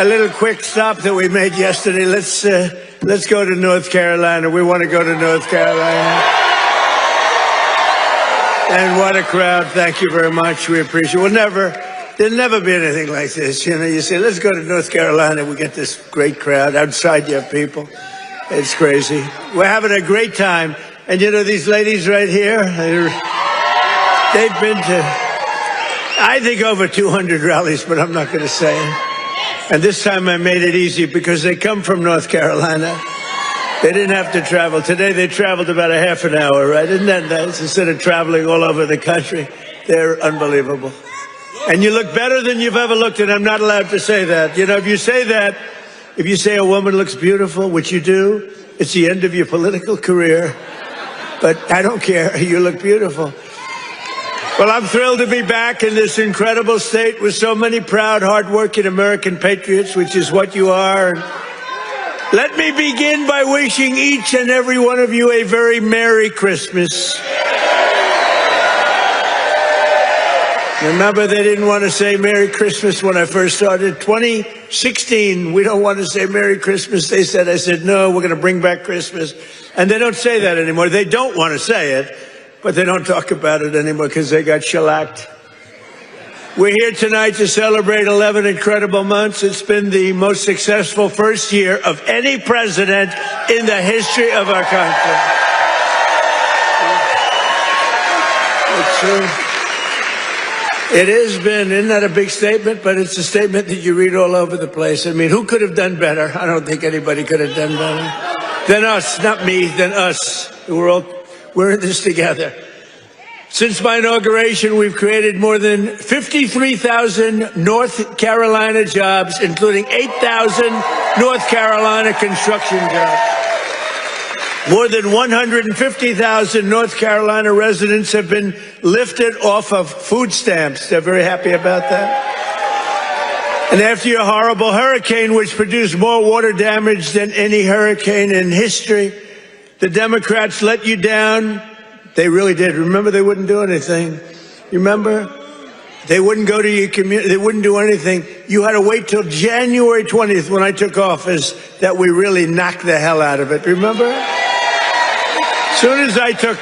a little quick stop that we made yesterday. Let's go to North Carolina. We want to go to North Carolina. And what a crowd. Thank you very much. We appreciate it. There'll never be anything like this. You know, you say, let's go to North Carolina. We get this great crowd. Outside you have people. It's crazy. We're having a great time. And you know, these ladies right here, they've been to, I think, over 200 rallies, but I'm not going to say it. And this time I made it easy because they come from North Carolina. They didn't have to travel. Today they traveled about a half an hour, right? Isn't that nice? Instead of traveling all over the country. They're unbelievable. And you look better than you've ever looked, and I'm not allowed to say that. You know, if you say that, if you say a woman looks beautiful, which you do, it's the end of your political career. But I don't care. You look beautiful. Well, I'm thrilled to be back in this incredible state with so many proud, hardworking American patriots, which is what you are. Let me begin by wishing each and every one of you a very Merry Christmas. Remember, they didn't want to say Merry Christmas when I first started. 2016, we don't want to say Merry Christmas. They said, I said, no, we're going to bring back Christmas. And they don't say that anymore. They don't want to say it, but they don't talk about it anymore because they got shellacked. We're here tonight to celebrate 11 incredible months. It's been the most successful first year of any president in the history of our country. It's true. It has been, isn't that a big statement? But it's a statement that you read all over the place. I mean, who could have done better? I don't think anybody could have done better than us, not me, than us. We're in this together. Since my inauguration, we've created more than 53,000 North Carolina jobs, including 8,000 North Carolina construction jobs. More than 150,000 North Carolina residents have been lifted off of food stamps. They're very happy about that. And after your horrible hurricane, which produced more water damage than any hurricane in history, the Democrats let you down. They really did. Remember, they wouldn't do anything. You remember? They wouldn't go to your community. They wouldn't do anything. You had to wait till January 20th when I took office that we really knocked the hell out of it. Remember? As soon as I took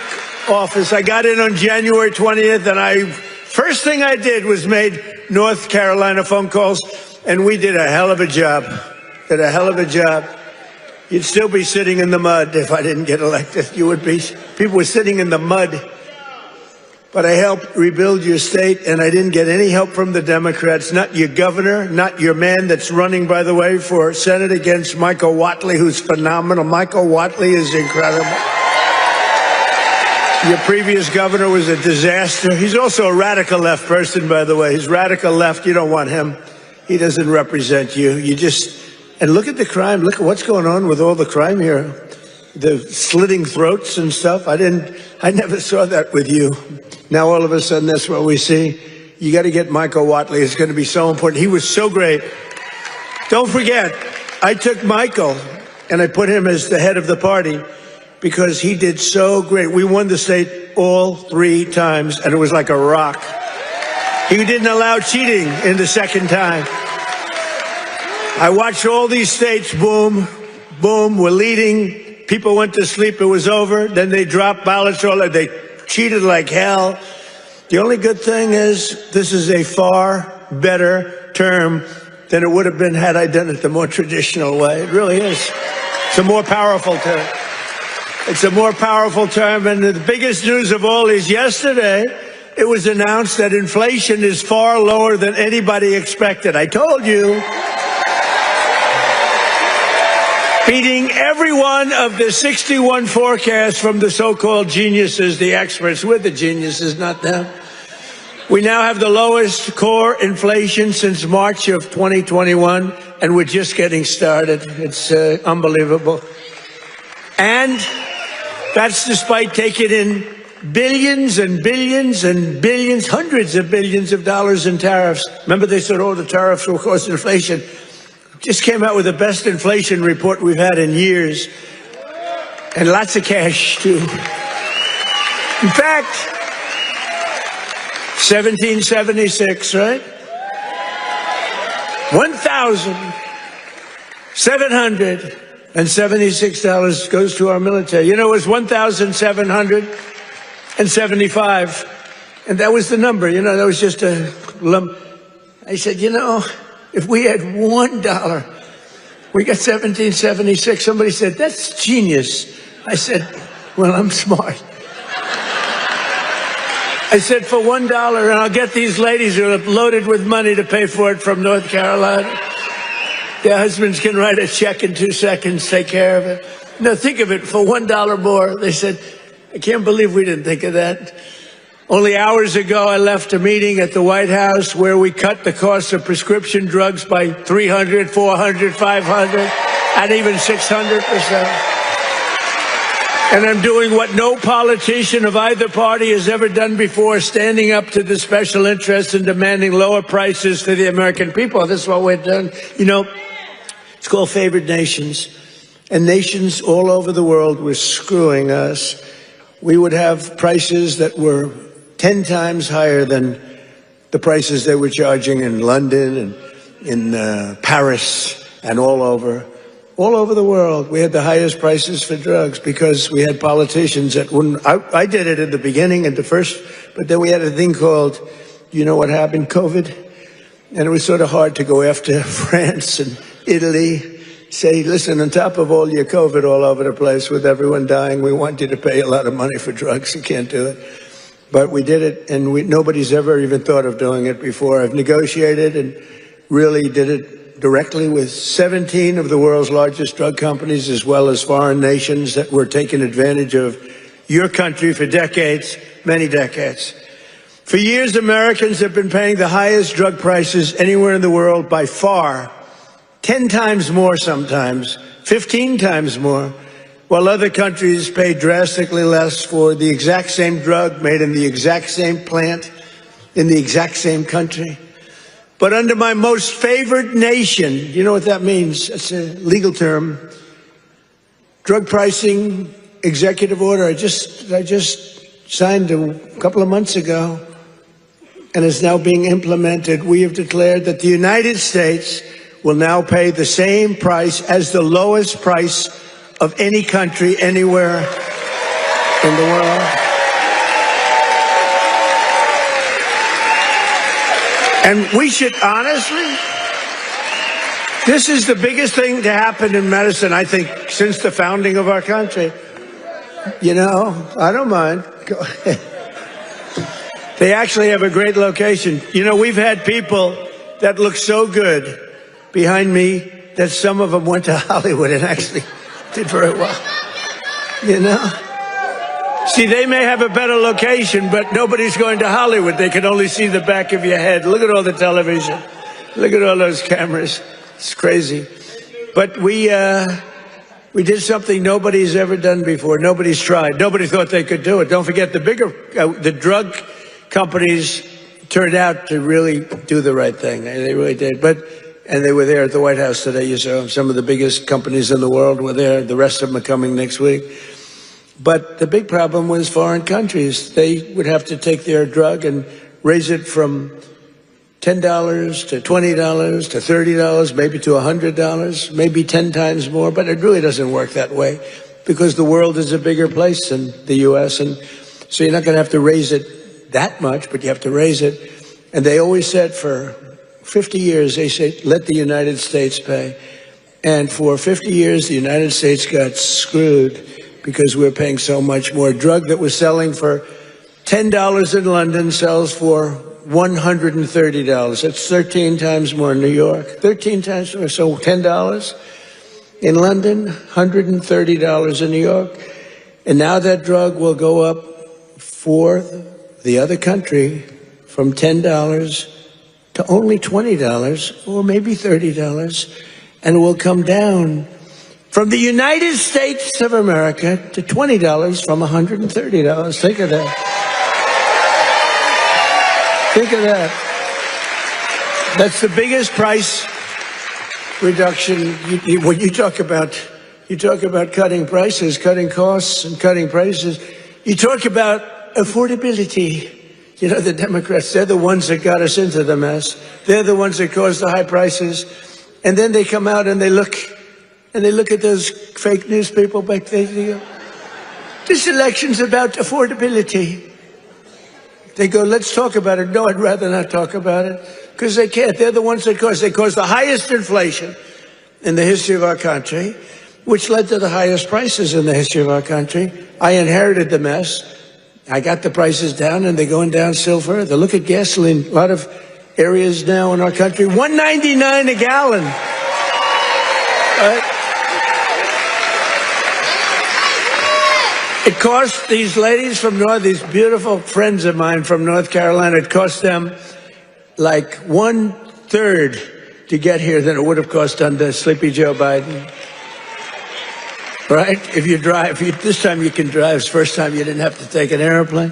office, I got in on January 20th, and first thing I did was made North Carolina phone calls, and we did a hell of a job. Did a hell of a job. You'd still be sitting in the mud if I didn't get elected. You would be. People were sitting in the mud. But I helped rebuild your state, and I didn't get any help from the Democrats, not your governor, not your man that's running, by the way, for Senate against Michael Whatley, who's phenomenal. Michael Whatley is incredible. Your previous governor was a disaster. He's also a radical left person, by the way. He's radical left. You don't want him. He doesn't represent you. And look at the crime. Look at what's going on with all the crime here. The slitting throats and stuff. I never saw that with you. Now all of a sudden that's what we see. You got to get Michael Whatley. It's going to be so important. He was so great. Don't forget, I took Michael and I put him as the head of the party because he did so great. We won the state all 3 times, and it was like a rock. He didn't allow cheating in the second time. I watched all these states, boom, boom, we're leading. People went to sleep, it was over. Then they dropped ballots, they cheated like hell. The only good thing is this is a far better term than it would have been had I done it the more traditional way. It really is. It's a more powerful term. It's a more powerful term. And the biggest news of all is yesterday, it was announced that inflation is far lower than anybody expected. I told you. Beating every one of the 61 forecasts from the so-called geniuses, the experts. We're the geniuses, not them. We now have the lowest core inflation since March of 2021, and we're just getting started. It's unbelievable. And that's despite taking in billions and billions and billions, hundreds of billions of dollars in tariffs. Remember, they said, the tariffs will cause inflation. Just came out with the best inflation report we've had in years. And lots of cash, too. In fact, 1776, right? $776 goes to our military. You know, it was 1,775, and that was the number. You know, that was just a lump. I said, you know, if we had $1, we got 1776. Somebody said, that's genius. I said, well, I'm smart. I said, for $1, and I'll get these ladies who are loaded with money to pay for it from North Carolina. Their husbands can write a check in 2 seconds, take care of it. No, think of it, for $1 more. They said, I can't believe we didn't think of that. Only hours ago, I left a meeting at the White House where we cut the cost of prescription drugs by 300, 400, 500, and even 600%. And I'm doing what no politician of either party has ever done before, standing up to the special interests and demanding lower prices for the American people. This is what we're doing. You know, it's called favored nations. And nations all over the world were screwing us. We would have prices that were 10 times higher than the prices they were charging in London and in Paris and all over the world. We had the highest prices for drugs because we had politicians that wouldn't. I did it at the beginning at the first, but then we had a thing called, you know what happened, COVID? And it was sort of hard to go after France and Italy, say, listen, on top of all your COVID all over the place with everyone dying, we want you to pay a lot of money for drugs. You can't do it. But we did it, and nobody's ever even thought of doing it before. I've negotiated and really did it directly with 17 of the world's largest drug companies, as well as foreign nations that were taking advantage of your country for decades, many decades. For years, Americans have been paying the highest drug prices anywhere in the world by far, 10 times more sometimes, 15 times more, while other countries pay drastically less for the exact same drug made in the exact same plant, in the exact same country. But under my most favored nation, you know what that means? It's a legal term. Drug pricing executive order. I just signed a couple of months ago, and is now being implemented. We have declared that the United States will now pay the same price as the lowest price of any country anywhere in the world. And we should honestly, this is the biggest thing to happen in medicine, I think, since the founding of our country. You know, I don't mind. Go ahead. They actually have a great location. You know, we've had people that look so good behind me that some of them went to Hollywood and actually did very well. You know? See, they may have a better location, but nobody's going to Hollywood. They can only see the back of your head. Look at all the television. Look at all those cameras. It's crazy. But we did something nobody's ever done before. Nobody's tried. Nobody thought they could do it. Don't forget, the drug companies turned out to really do the right thing. They really did. And they were there at the White House today. You saw some of the biggest companies in the world were there. The rest of them are coming next week. But the big problem was foreign countries. They would have to take their drug and raise it from $10 to $20 to $30, maybe to $100, maybe 10 times more. But it really doesn't work that way because the world is a bigger place than the U.S. And so you're not going to have to raise it that much, but you have to raise it. And they always said for 50 years, they said, let the United States pay. And for 50 years, the United States got screwed because we're paying so much more. Drug that was selling for $10 in London sells for $130. That's 13 times more in New York. 13 times more. So $10 in London, $130 in New York. And now that drug will go up for the other country from $10 to only $20 or maybe $30. And it will come down from the United States of America to $20 from $130. Think of that. Think of that. That's the biggest price reduction. When you talk about cutting prices, cutting costs, and cutting prices, you talk about affordability. You know, the Democrats, they're the ones that got us into the mess. They're the ones that caused the high prices. And then they come out and they look And they look at those fake news people back there, they go, this election's about affordability. They go, let's talk about it. No, I'd rather not talk about it, because they can't. They're the ones that cause. They caused the highest inflation in the history of our country, which led to the highest prices in the history of our country. I inherited the mess. I got the prices down, and they're going down still further. Look at gasoline. A lot of areas now in our country, $1.99 a gallon. It cost these ladies from these beautiful friends of mine from North Carolina, it cost them like 1/3 to get here than it would have cost under Sleepy Joe Biden. Right? If you drive, this time you can drive. It's the first time you didn't have to take an airplane.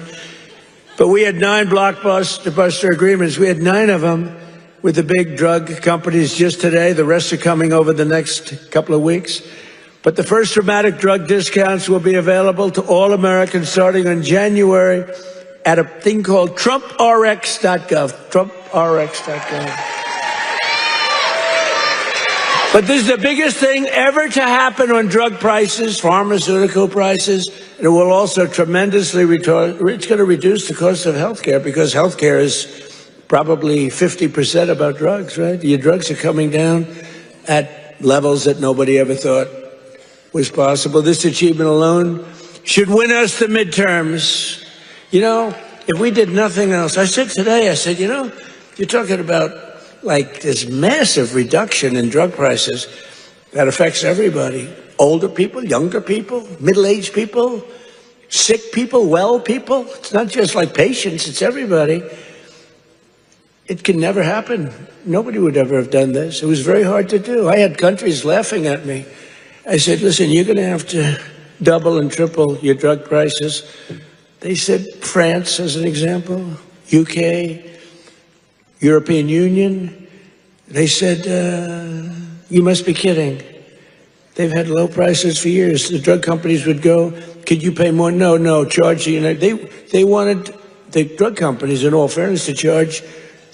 But we had 9 blockbuster agreements. We had 9 of them with the big drug companies just today. The rest are coming over the next couple of weeks. But the first dramatic drug discounts will be available to all Americans starting in January at a thing called TrumpRx.gov. TrumpRx.gov. But this is the biggest thing ever to happen on drug prices, pharmaceutical prices, and it will also tremendously it's going to reduce the cost of health care, because health care is probably 50% about drugs, right? Your drugs are coming down at levels that nobody ever thought was possible. This achievement alone should win us the midterms. You know, if we did nothing else, I said today, you're talking about like this massive reduction in drug prices that affects everybody. Older people, younger people, middle-aged people, sick people, well people. It's not just like patients, it's everybody. It can never happen. Nobody would ever have done this. It was very hard to do. I had countries laughing at me. I said, listen, you're going to have to double and triple your drug prices. They said, France, as an example, UK, European Union. They said, you must be kidding. They've had low prices for years. The drug companies would go, could you pay more? No, charge the United. They wanted the drug companies, in all fairness, to charge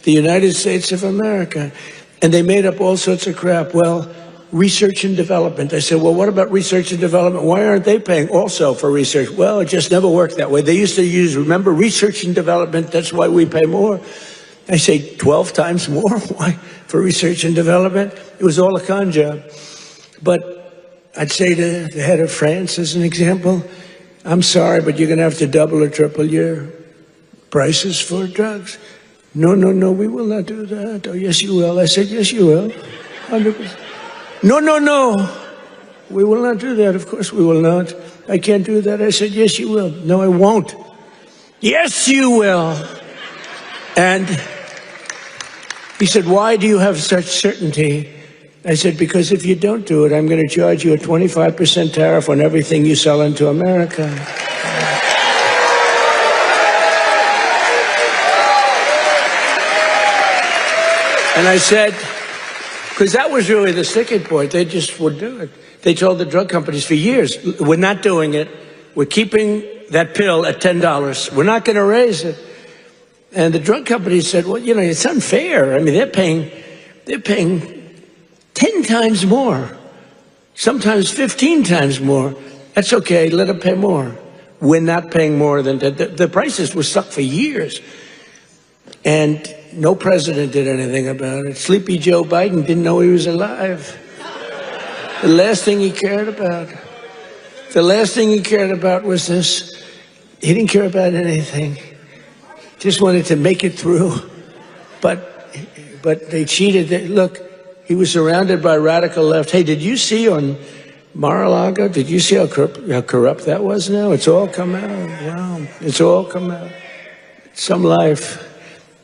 the United States of America. And they made up all sorts of crap. Well, research and development. I said, well, what about research and development? Why aren't they paying also for research? Well, it just never worked that way. They used to use, remember, research and development. That's why we pay more. I say 12 times more. Why? For research and development? It was all a con job. But I'd say to the head of France, as an example, I'm sorry, but you're going to have to double or triple your prices for drugs. No, we will not do that. Oh, yes, you will. I said, yes, you will. 100%. No. We will not do that. Of course we will not. I can't do that. I said, yes, you will. No, I won't. Yes, you will. And he said, why do you have such certainty? I said, because if you don't do it, I'm going to charge you a 25% tariff on everything you sell into America. And I said, because that was really the sticking point. They just would do it. They told the drug companies for years, we're not doing it. We're keeping that pill at $10. We're not going to raise it. And the drug companies said, well, it's unfair. I mean, they're paying 10 times more, sometimes 15 times more. That's okay. Let them pay more. We're not paying more than that. The prices were stuck for years. And no president did anything about it. Sleepy Joe Biden didn't know he was alive. The last thing he cared about was this. He didn't care about anything. Just wanted to make it through. But they cheated. Look, he was surrounded by radical left. Hey, did you see on Mar-a-Lago, did you see how corrupt that was now? It's all come out. Wow. It's all come out. Some life.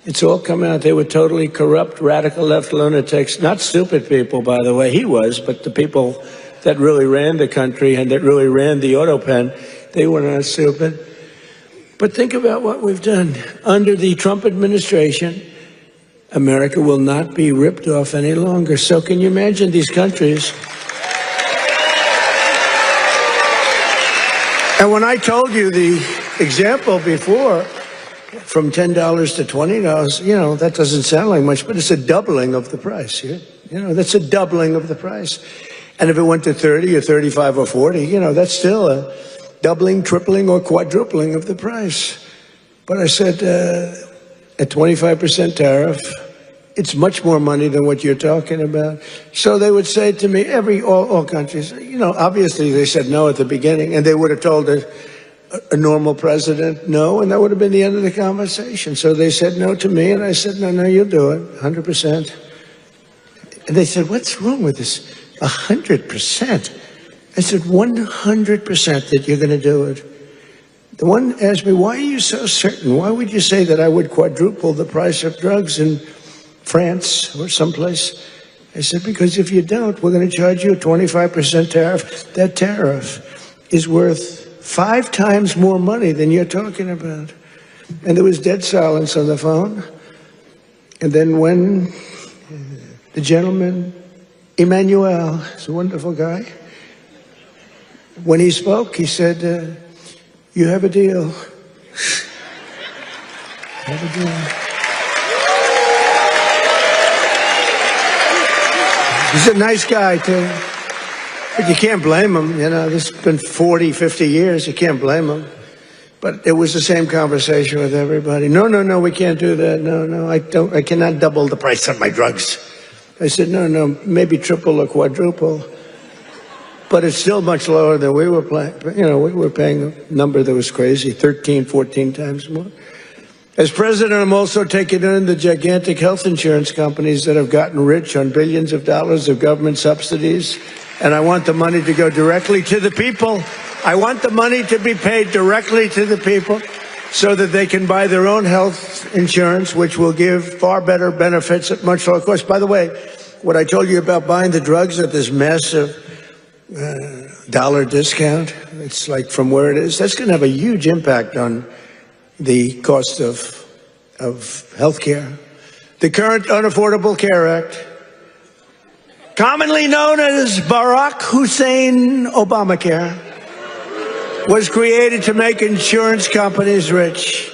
It's all come out. They were totally corrupt, radical left lunatics. Not stupid people, by the way. He was, but the people that really ran the country and that really ran the auto pen, they were not stupid. But think about what we've done. Under the Trump administration, America will not be ripped off any longer. So can you imagine these countries? And when I told you the example before, from $10 to $20, that doesn't sound like much, but it's a doubling of the price. That's a doubling of the price. And if it went to 30 or 35 or 40, you know, that's still a doubling, tripling, or quadrupling of the price. But I said, at 25% tariff, it's much more money than what you're talking about. So they would say to me, all countries, you know, obviously they said no at the beginning, and they would have told a normal president no, and that would have been the end of the conversation. So they said no to me, and I said, no, you'll do it, 100%. And they said, what's wrong with this? 100%. I said, 100% that you're going to do it. The one asked me, why are you so certain? Why would you say that I would quadruple the price of drugs in France or someplace? I said, because if you don't, we're going to charge you a 25% tariff. That tariff is worth 5 times more money than you're talking about. And there was dead silence on the phone. And then when the gentleman, Emmanuel, he's a wonderful guy, when he spoke, he said, you have a deal. Have a deal. He's a nice guy, too. But you can't blame him. You know, this has been 40, 50 years. You can't blame him. But it was the same conversation with everybody. No, we can't do that. No, I cannot double the price of my drugs. I said, no, maybe triple or quadruple. But it's still much lower than we were paying. You know, we were paying a number that was crazy, 13, 14 times more. As president, I'm also taking in the gigantic health insurance companies that have gotten rich on billions of dollars of government subsidies. And I want the money to go directly to the people. I want the money to be paid directly to the people so that they can buy their own health insurance, which will give far better benefits at much lower cost. By the way, what I told you about buying the drugs at this massive dollar discount, it's like from where it is, that's going to have a huge impact on the cost of health care. The current Unaffordable Care Act, commonly known as Barack Hussein Obamacare, was created to make insurance companies rich.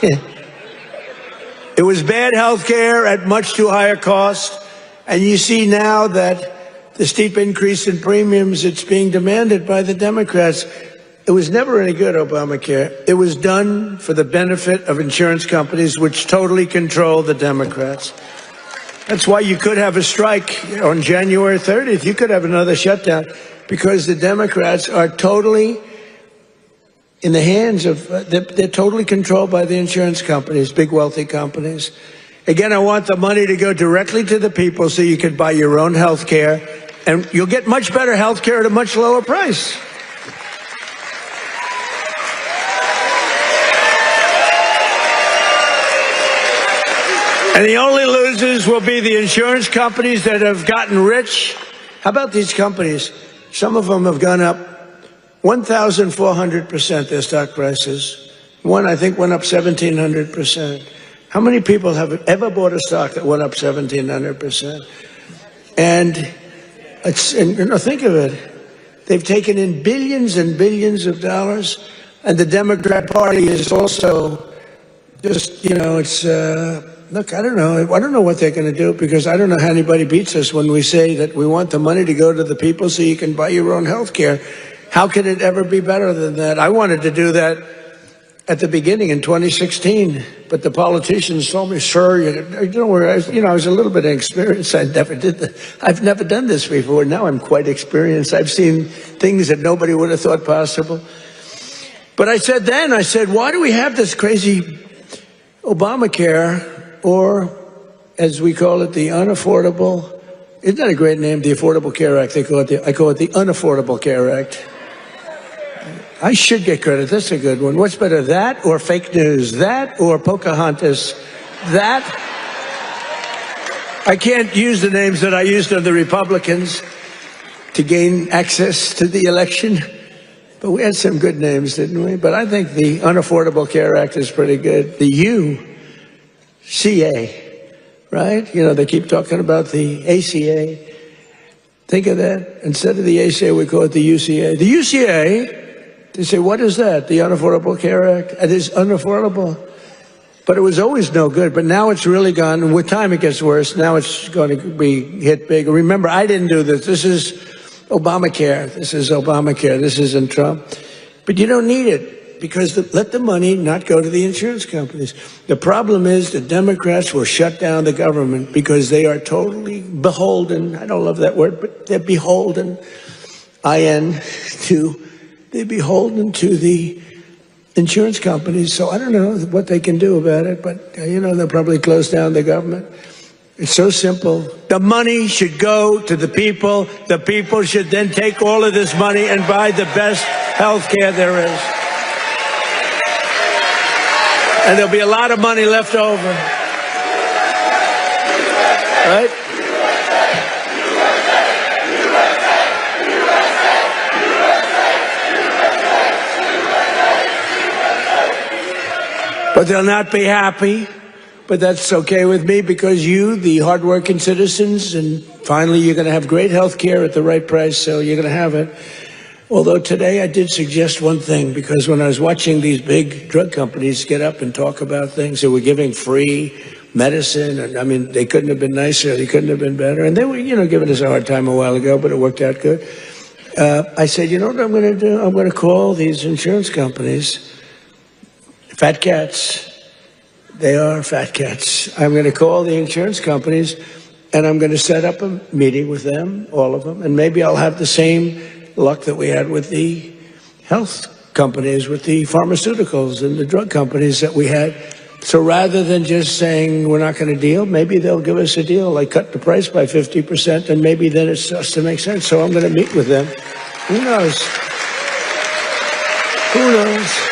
It was bad health care at much too high a cost. And you see now that the steep increase in premiums, it's being demanded by the Democrats. It was never any good, Obamacare. It was done for the benefit of insurance companies, which totally control the Democrats. That's why you could have a strike on January 30th. You could have another shutdown because the Democrats are totally in the hands of, they're totally controlled by the insurance companies, big wealthy companies. Again, I want the money to go directly to the people so you can buy your own health care, and you'll get much better health care at a much lower price. And the only losers will be the insurance companies that have gotten rich. How about these companies? Some of them have gone up 1,400%, their stock prices. One, I think, went up 1,700%. How many people have ever bought a stock that went up 1,700%? And think of it. They've taken in billions and billions of dollars, and the Democrat Party is also just, you know, it's, look, I don't know what they're going to do, because I don't know how anybody beats us when we say that we want the money to go to the people so you can buy your own health care. How can it ever be better than that? I wanted to do that at the beginning in 2016, but the politicians told me, sir, you know, whereas, you know, I was a little bit inexperienced. I've never done this before. Now I'm quite experienced. I've seen things that nobody would have thought possible. But I said, why do we have this crazy Obamacare, or as we call it, the unaffordable, isn't that a great name, the Affordable Care Act? I call it the Unaffordable Care Act. I should get credit. That's a good one. What's better, that or fake news? That or Pocahontas? That? I can't use the names that I used of the Republicans to gain access to the election, but we had some good names, didn't we? But I think the Unaffordable Care Act is pretty good. The UCA, right? You know, they keep talking about the ACA. Think of that. Instead of the ACA, we call it the UCA. The UCA, they say, what is that? The Unaffordable Care Act? It is unaffordable. But it was always no good. But now it's really gone. And with time, it gets worse. Now it's going to be hit big. Remember, I didn't do this. This is Obamacare. This is Obamacare. This isn't Trump. But you don't need it because let the money not go to the insurance companies. The problem is the Democrats will shut down the government because they are totally beholden. I don't love that word, but they're beholden. They're beholden to the insurance companies, so I don't know what they can do about it, but, they'll probably close down the government. It's so simple. The money should go to the people. The people should then take all of this money and buy the best health care there is. And there'll be a lot of money left over. Right? But they'll not be happy. But that's okay with me because you, the hardworking citizens, and finally you're going to have great health care at the right price, so you're going to have it. Although today I did suggest one thing, because when I was watching these big drug companies get up and talk about things, they were giving free medicine, and I mean, they couldn't have been nicer, they couldn't have been better, and they were, giving us a hard time a while ago, but it worked out good. I said, you know what I'm going to do? I'm going to call these insurance companies fat cats. They are fat cats. I'm going to call the insurance companies, and I'm going to set up a meeting with them, all of them, and maybe I'll have the same luck that we had with the health companies, with the pharmaceuticals and the drug companies that we had. So rather than just saying we're not going to deal, maybe they'll give us a deal, like cut the price by 50%, and maybe then it starts to make sense. So I'm going to meet with them. Who knows? Who knows?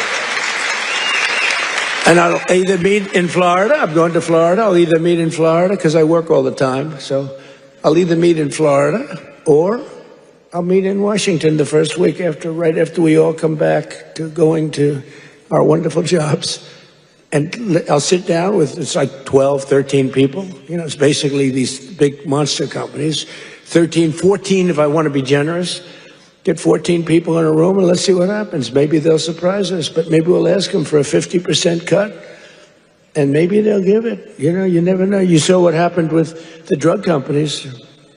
And I'll either meet in Florida. I'm going to Florida. I'll either meet in Florida because I work all the time. So I'll either meet in Florida or I'll meet in Washington the first week right after we all come back to going to our wonderful jobs. And I'll sit down with, it's like 12, 13 people. It's basically these big monster companies. 13, 14 if I want to be generous. Get 14 people in a room and let's see what happens. Maybe they'll surprise us, but maybe we'll ask them for a 50% cut and maybe they'll give it. You never know. You saw what happened with the drug companies.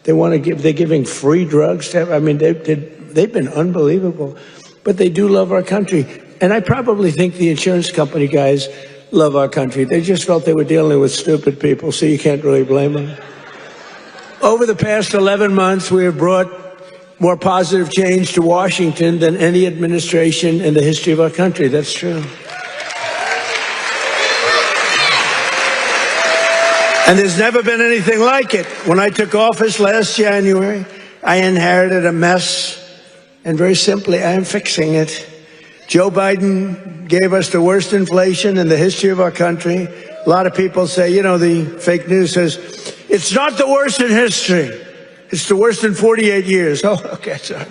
They're giving free drugs. They've been unbelievable, but they do love our country. And I probably think the insurance company guys love our country. They just felt they were dealing with stupid people, so you can't really blame them. Over the past 11 months, we have brought more positive change to Washington than any administration in the history of our country. That's true. And there's never been anything like it. When I took office last January, I inherited a mess, and very simply, I am fixing it. Joe Biden gave us the worst inflation in the history of our country. A lot of people say, the fake news says, it's not the worst in history. It's the worst in 48 years. Oh, okay, sorry.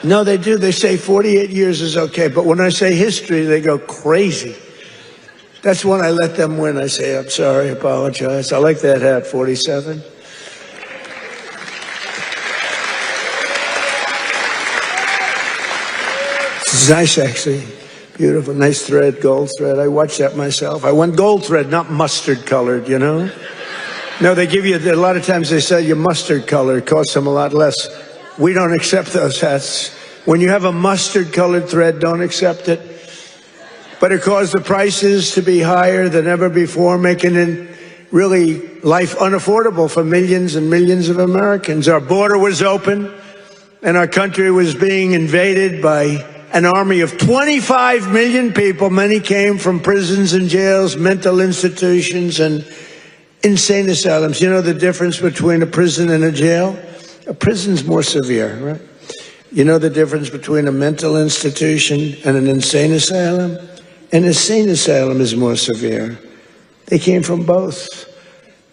No, they do. They say 48 years is okay. But when I say history, they go crazy. That's when I let them win. I say, I'm sorry, apologize. I like that hat, 47. It's nice, actually. Beautiful, nice thread, gold thread. I watched that myself. I want gold thread, not mustard colored, No, they give you, a lot of times they sell you mustard color. It costs them a lot less. We don't accept those hats. When you have a mustard colored thread, don't accept it. But it caused the prices to be higher than ever before, making it really life unaffordable for millions and millions of Americans. Our border was open and our country was being invaded by an army of 25 million people. Many came from prisons and jails, mental institutions, and insane asylums. You know the difference between a prison and a jail? A prison's more severe, right? You know the difference between a mental institution and an insane asylum? An insane asylum is more severe. They came from both.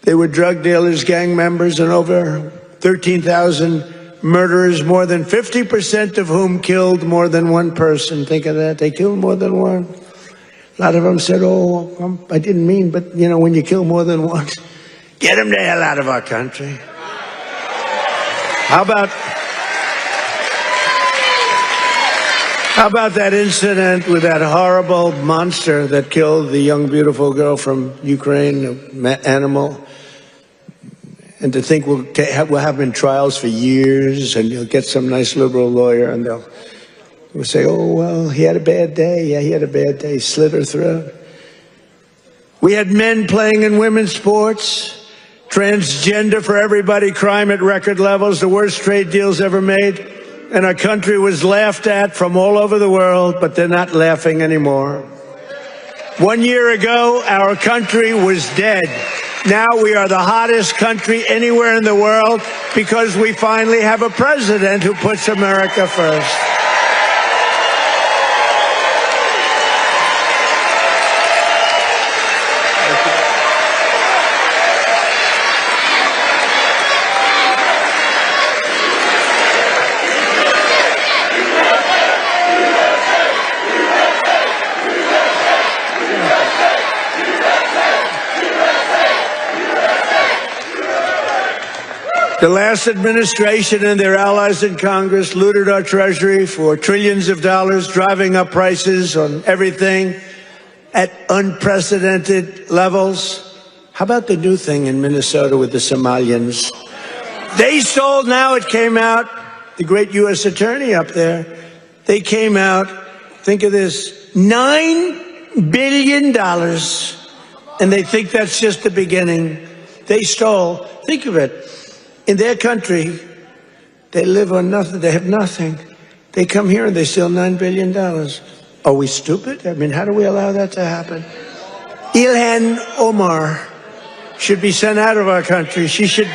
They were drug dealers, gang members, and over 13,000 murderers, more than 50% of whom killed more than one person. Think of that. They killed more than one. A lot of them said, I didn't mean, but, when you kill more than one, get them the hell out of our country. How How about that incident with that horrible monster that killed the young, beautiful girl from Ukraine, an animal? And to think we'll have him in trials for years, and you'll get some nice liberal lawyer, and we'll say, oh, well, he had a bad day. Yeah, he had a bad day. Slit her throat. We had men playing in women's sports, transgender for everybody, crime at record levels, the worst trade deals ever made. And our country was laughed at from all over the world, but they're not laughing anymore. 1 year ago, our country was dead. Now we are the hottest country anywhere in the world because we finally have a president who puts America first. The last administration and their allies in Congress looted our treasury for trillions of dollars, driving up prices on everything at unprecedented levels. How about the new thing in Minnesota with the Somalians? They stole, now it came out, the great U.S. attorney up there, they came out, think of this, $9 billion, and they think that's just the beginning. They stole, think of it. In their country, they live on nothing. They have nothing. They come here and they steal $9 billion. Are we stupid? I mean, how do we allow that to happen? Ilhan Omar should be sent out of our country. She should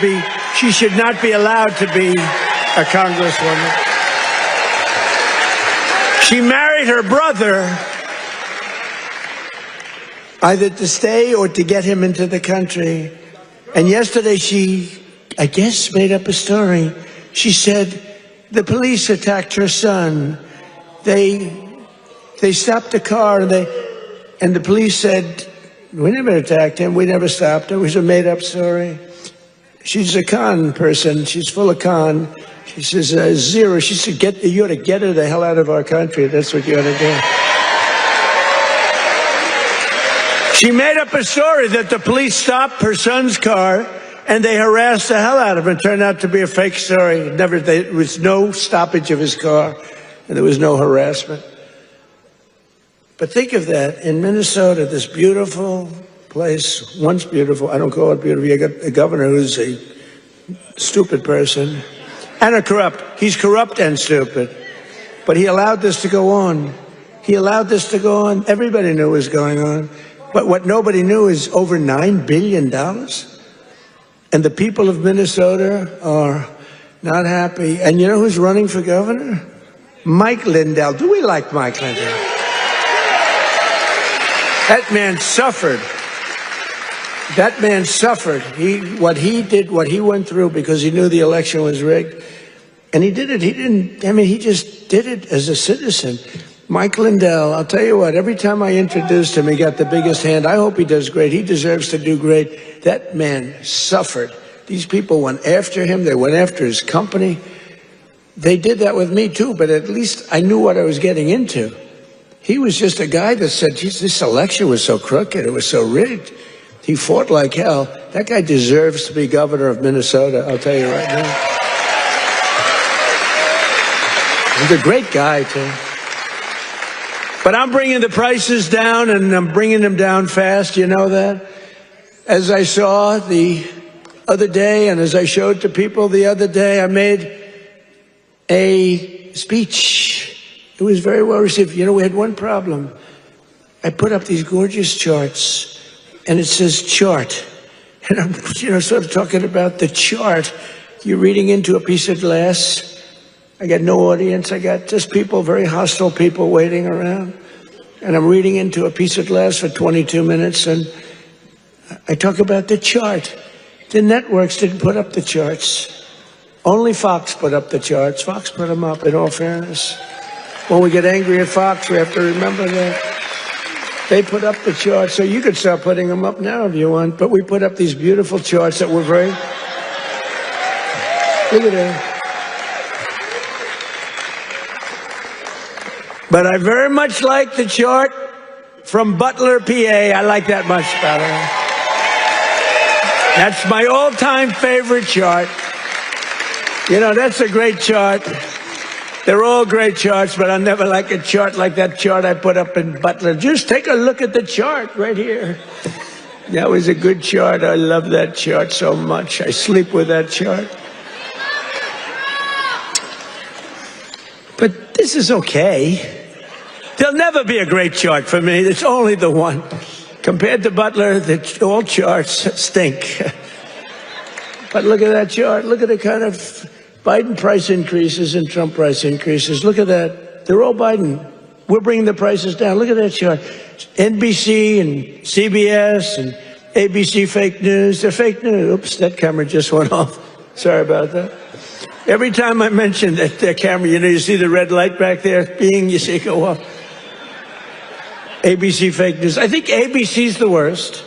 not be allowed to be a congresswoman. She married her brother either to stay or to get him into the country. And yesterday she, I guess, made up a story. She said the police attacked her son. They stopped the car and the police said, we never attacked him. We never stopped. It was a made-up story. She's a con person. She's full of con. She says, zero. She said, you ought to get her the hell out of our country. That's what you ought to do. She made up a story that the police stopped her son's car and they harassed the hell out of him. It turned out to be a fake story. There was no stoppage of his car, and there was no harassment. But think of that. In Minnesota, this beautiful place, once beautiful, I don't call it beautiful. You got a governor who's a stupid person and a corrupt. He's corrupt and stupid. But he allowed this to go on. He allowed this to go on. Everybody knew what was going on. But what nobody knew is over $9 billion. And the people of Minnesota are not happy. And you know who's running for governor? Mike Lindell. Do we like Mike Lindell? That man suffered. That man suffered. What he did, what he went through because he knew the election was rigged. And he did it. He just did it as a citizen. Mike Lindell, I'll tell you what, every time I introduced him, he got the biggest hand. I hope he does great. He deserves to do great. That man suffered. These people went after him. They went after his company. They did that with me, too, but at least I knew what I was getting into. He was just a guy that said, geez, this election was so crooked. It was so rigged. He fought like hell. That guy deserves to be governor of Minnesota, I'll tell you right now. He's a great guy, too. But I'm bringing the prices down, and I'm bringing them down fast. You know that? As I saw the other day, and as I showed to people the other day, I made a speech. It was very well received. You know, we had one problem. I put up these gorgeous charts, and it says chart. And I'm, sort of talking about the chart. You're reading into a piece of glass. I got no audience. I got just people, very hostile people waiting around. And I'm reading into a piece of glass for 22 minutes, and I talk about the chart. The networks didn't put up the charts. Only Fox put up the charts. Fox put them up, in all fairness. When we get angry at Fox, we have to remember that. They put up the charts, so you could start putting them up now if you want. But we put up these beautiful charts that were very... Look at that. But I very much like the chart from Butler, PA. I like that much better. That's my all-time favorite chart. You know, that's a great chart. They're all great charts, but I'll never like a chart like that chart I put up in Butler. Just take a look at the chart right here. That was a good chart. I love that chart so much. I sleep with that chart. But this is okay. There'll never be a great chart for me. It's only the one. Compared to Butler, all charts stink. But look at that chart. Look at the kind of Biden price increases and Trump price increases. Look at that. They're all Biden. We're bringing the prices down. Look at that chart. NBC and CBS and ABC fake news. They're fake news. Oops, that camera just went off. Sorry about that. Every time I mention that camera, you know, you see the red light back there, you see it go off. ABC fake news. I think ABC's the worst.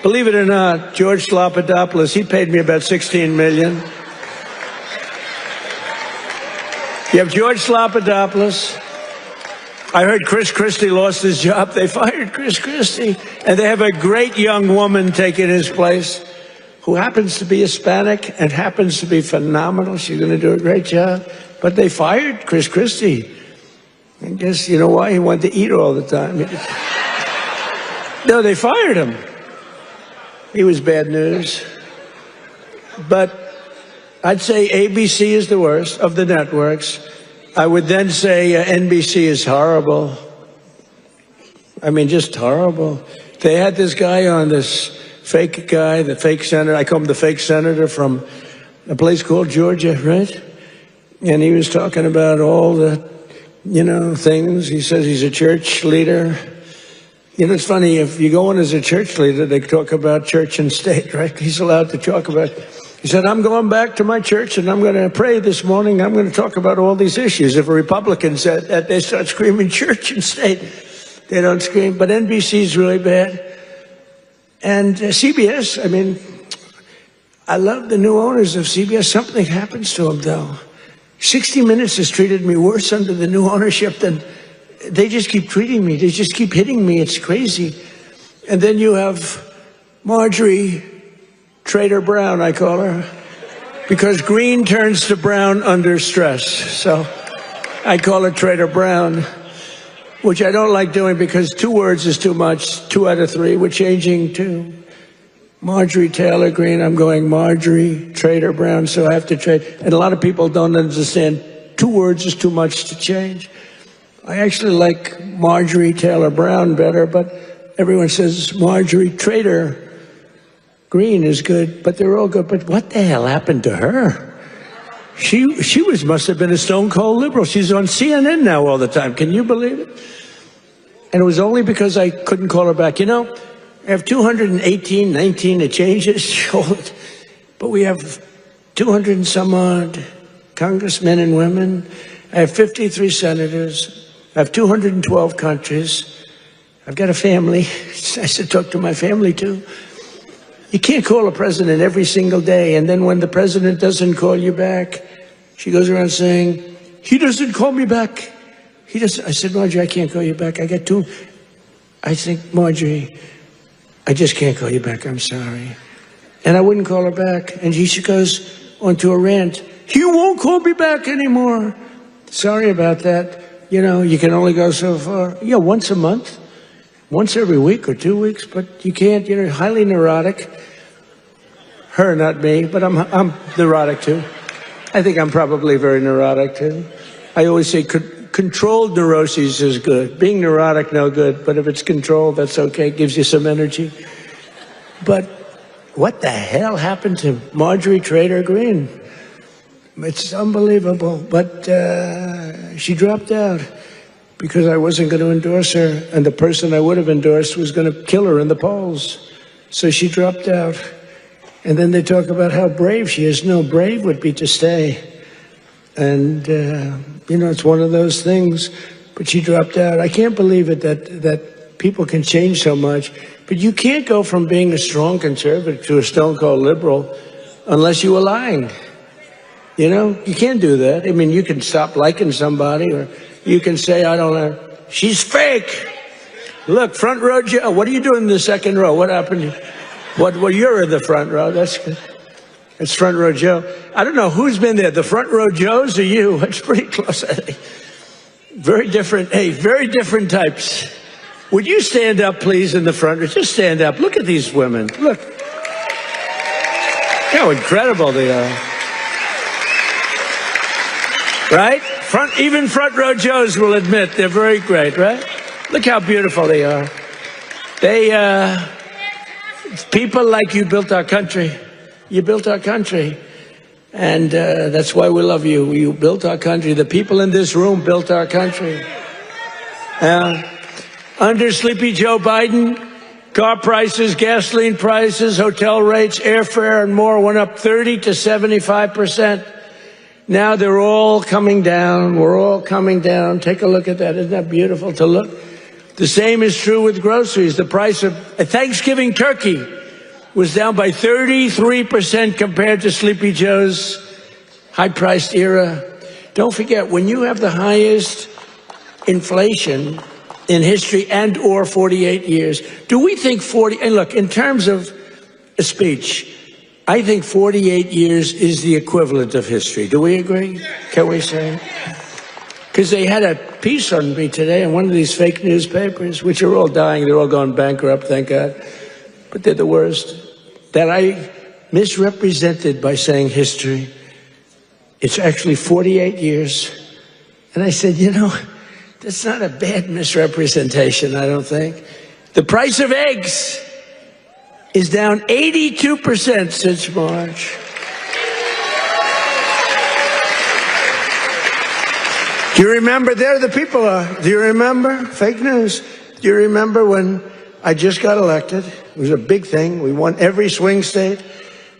Believe it or not, George Slopadopoulos, he paid me about $16 million. You have George Slopadopoulos. I heard Chris Christie lost his job. They fired Chris Christie. And they have a great young woman taking his place who happens to be Hispanic and happens to be phenomenal. She's going to do a great job. But they fired Chris Christie. I guess, you know why? He wanted to eat all the time. No, they fired him. He was bad news. But I'd say ABC is the worst of the networks. I would then say NBC is horrible. I mean, just horrible. They had this guy on, this fake guy, the fake senator. I call him the fake senator from a place called Georgia, right? And he was talking about all the, you know, things. He says he's a church leader. You know, it's funny, if you go in as a church leader, they talk about church and state, right? He's allowed to talk about, he said, I'm going back to my church and I'm going to pray this morning. I'm going to talk about all these issues. If a Republican said that, they start screaming church and state. They don't scream, but NBC's really bad. And CBS, I mean, I love the new owners of CBS. Something happens to them, though. 60 Minutes has treated me worse under the new ownership than they just keep treating me. They just keep hitting me. It's crazy. And then you have Marjorie Trader Brown, I call her, because green turns to brown under stress. So I call her Trader Brown, which I don't like doing because 2 words is too much. 2 out of 3. We're changing to Marjorie Taylor Greene. I'm going Marjorie Trader Brown, so I have to trade. And a lot of people don't understand 2 words is too much to change. I actually like Marjorie Taylor Brown better, but everyone says Marjorie Trader Greene is good, but they're all good. But what the hell happened to her? She must have been a stone cold liberal. She's on CNN now all the time. Can you believe it? And it was only because I couldn't call her back. You know, I have 218, 19, it changes. But we have 200 and some odd congressmen and women. I have 53 senators. I have 212 countries. I've got a family. It's nice to talk to my family, too. You can't call a president every single day, and then when the president doesn't call you back, she goes around saying, he doesn't call me back. He doesn't. I said, Marjorie, I can't call you back. I got 2. I think, Marjorie, I just can't call you back. I'm sorry. And I wouldn't call her back. And she goes onto a rant. You won't call me back anymore. Sorry about that. You know, you can only go so far. Yeah, once a month, once every week or 2 weeks, but you can't, you know, highly neurotic. Her, not me, but I'm neurotic too. I think I'm probably very neurotic too. I always say controlled neuroses is good. Being neurotic, no good, but if it's controlled, that's okay. It gives you some energy. But what the hell happened to Marjorie Trader Greene? It's unbelievable, but she dropped out because I wasn't going to endorse her, and the person I would have endorsed was going to kill her in the polls. So she dropped out. And then they talk about how brave she is. No, brave would be to stay. And, you know, it's one of those things, but she dropped out. I can't believe it that people can change so much, but you can't go from being a strong conservative to a stone cold liberal unless you were lying. You know, you can't do that. I mean, you can stop liking somebody, or you can say, I don't know, she's fake. Look, front row Joe. What are you doing in the second row? What happened? Well, you're in the front row. That's good. It's front row Joe. I don't know who's been there, the front row Joes or you? It's pretty close, I think. Very different. Hey, very different types. Would you stand up, please, in the front row? Just stand up. Look at these women. Look. How incredible they are. Right? Even front row Joes will admit they're very great, right? Look how beautiful they are. People like you built our country. You built our country. And that's why we love you. You built our country. The people in this room built our country. Under Sleepy Joe Biden, car prices, gasoline prices, hotel rates, airfare, and more went up 30 to 75%. Now they're all coming down. We're all coming down. Take a look at that. Isn't that beautiful to look? The same is true with groceries. The price of a Thanksgiving turkey was down by 33% compared to Sleepy Joe's high-priced era. Don't forget, when you have the highest inflation in history and or 48 years, do we think and look, in terms of a speech, I think 48 years is the equivalent of history. Do we agree? Can we say? Because they had a piece on me today in one of these fake newspapers, which are all dying. They're all going bankrupt, thank God. But they're the worst. That I misrepresented by saying history. It's actually 48 years. And I said, you know, that's not a bad misrepresentation, I don't think. The price of eggs is down 82% since March. Do you remember? There the people are. Do you remember? Fake news. Do you remember when I just got elected? It was a big thing. We won every swing state.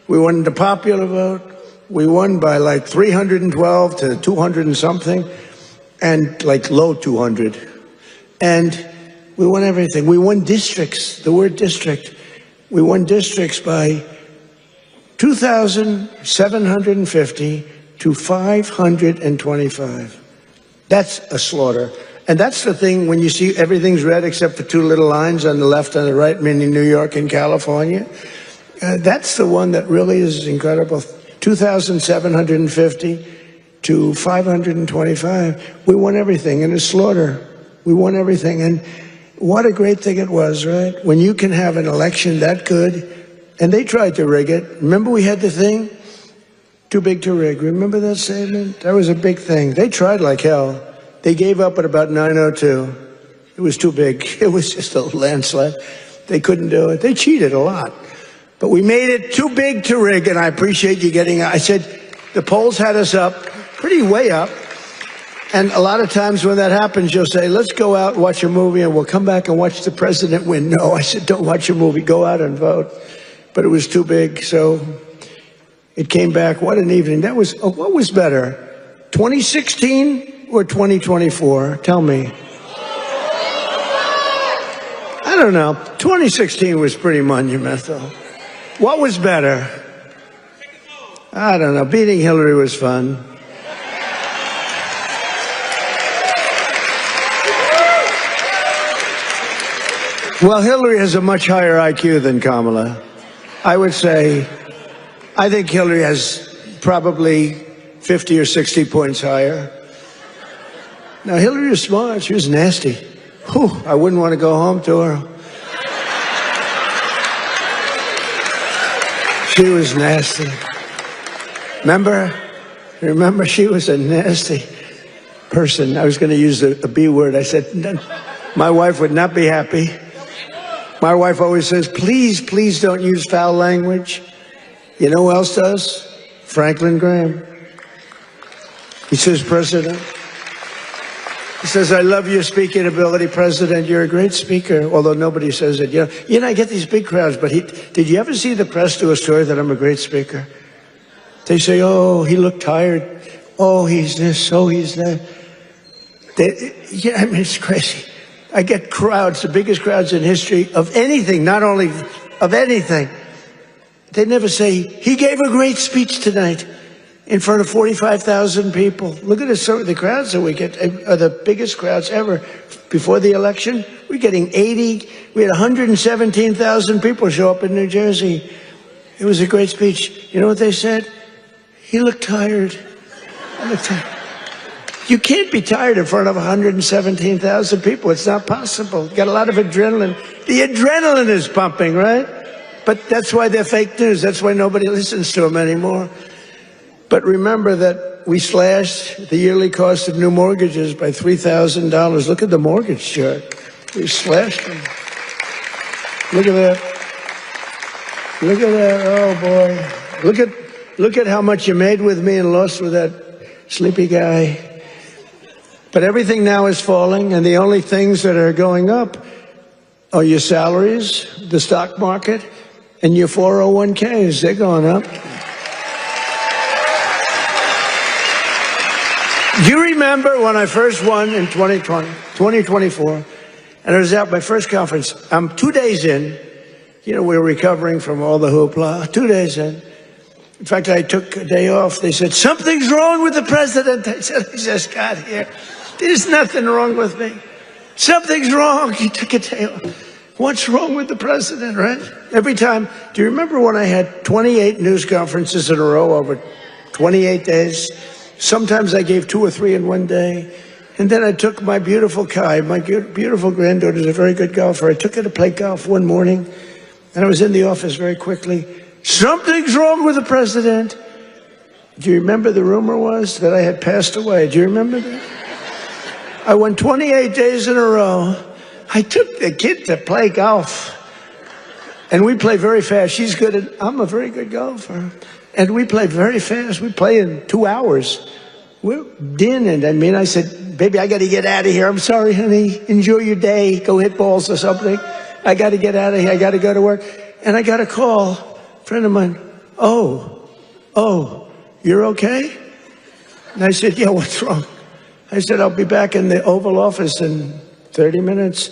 We won the popular vote. We won by like 312 to 200 and something, and like low 200. And we won everything. We won districts, the word district. We won districts by 2,750 to 525. That's a slaughter. And that's the thing when you see everything's red except for two little lines on the left and the right, meaning New York and California. That's the one that really is incredible. 2,750 to 525. We won everything in a slaughter. We won everything. And what a great thing it was, right? When you can have an election that good. And they tried to rig it. Remember we had the thing? Too big to rig. Remember that statement? That was a big thing. They tried like hell. They gave up at about 9:02. It was too big. It was just a landslide. They couldn't do it. They cheated a lot. But we made it too big to rig, and I appreciate you getting I said the polls had us up, pretty way up. And a lot of times when that happens, you'll say, let's go out and watch a movie, and we'll come back and watch the president win. No, I said, don't watch a movie. Go out and vote. But it was too big, so it came back. What an evening. That was, what was better, 2016 or 2024? Tell me. I don't know. 2016 was pretty monumental. What was better? I don't know. Beating Hillary was fun. Well, Hillary has a much higher IQ than Kamala. I would say, I think Hillary has probably 50 or 60 points higher. Now, Hillary was smart. She was nasty. Whew, I wouldn't want to go home to her. She was nasty. Remember, she was a nasty person. I was going to use a B word. I said, my wife would not be happy. My wife always says, please, please don't use foul language. You know who else does? Franklin Graham. He says, President. He says, I love your speaking ability, President. You're a great speaker, although nobody says it. You know, I get these big crowds, but did you ever see the press do a story that I'm a great speaker? They say, oh, he looked tired. Oh, he's this. Oh, he's that. Yeah, I mean, it's crazy. I get crowds, the biggest crowds in history of anything, not only of anything. They never say, he gave a great speech tonight. in front of 45,000 people. Look at the crowds that we get, are the biggest crowds ever. Before the election, we had 117,000 people show up in New Jersey. It was a great speech. You know what they said? He looked tired. I looked tired. You can't be tired in front of 117,000 people. It's not possible. Got a lot of adrenaline. The adrenaline is pumping, right? But that's why they're fake news. That's why nobody listens to them anymore. But remember that we slashed the yearly cost of new mortgages by $3,000. Look at the mortgage chart. We slashed them. Look at that. Look at that. Oh, boy. Look at how much you made with me and lost with that sleepy guy. But everything now is falling, and the only things that are going up are your salaries, the stock market, and your 401ks. They're going up. Do you remember when I first won in 2024, and I was at my first conference? I'm 2 days in. You know, we're recovering from all the hoopla. 2 days in. In fact, I took a day off. They said, something's wrong with the president. I said, I just got here. There's nothing wrong with me. Something's wrong. He took a day off. What's wrong with the president, right? Every time. Do you remember when I had 28 news conferences in a row over 28 days? Sometimes I gave 2 or 3 in one day. And then I took my beautiful Kai, my beautiful granddaughter is a very good golfer. I took her to play golf one morning, and I was in the office very quickly. Something's wrong with the president. Do you remember the rumor was that I had passed away? Do you remember that? I won 28 days in a row. I took the kid to play golf. And we play very fast. She's good at, I'm a very good golfer. And we play very fast. We play in 2 hours. We're dinning. I mean, I said, baby, I got to get out of here. I'm sorry, honey. Enjoy your day. Go hit balls or something. I got to get out of here. I got to go to work. And I got a call. A friend of mine. Oh, you're okay? And I said, yeah, what's wrong? I said, I'll be back in the Oval Office in 30 minutes.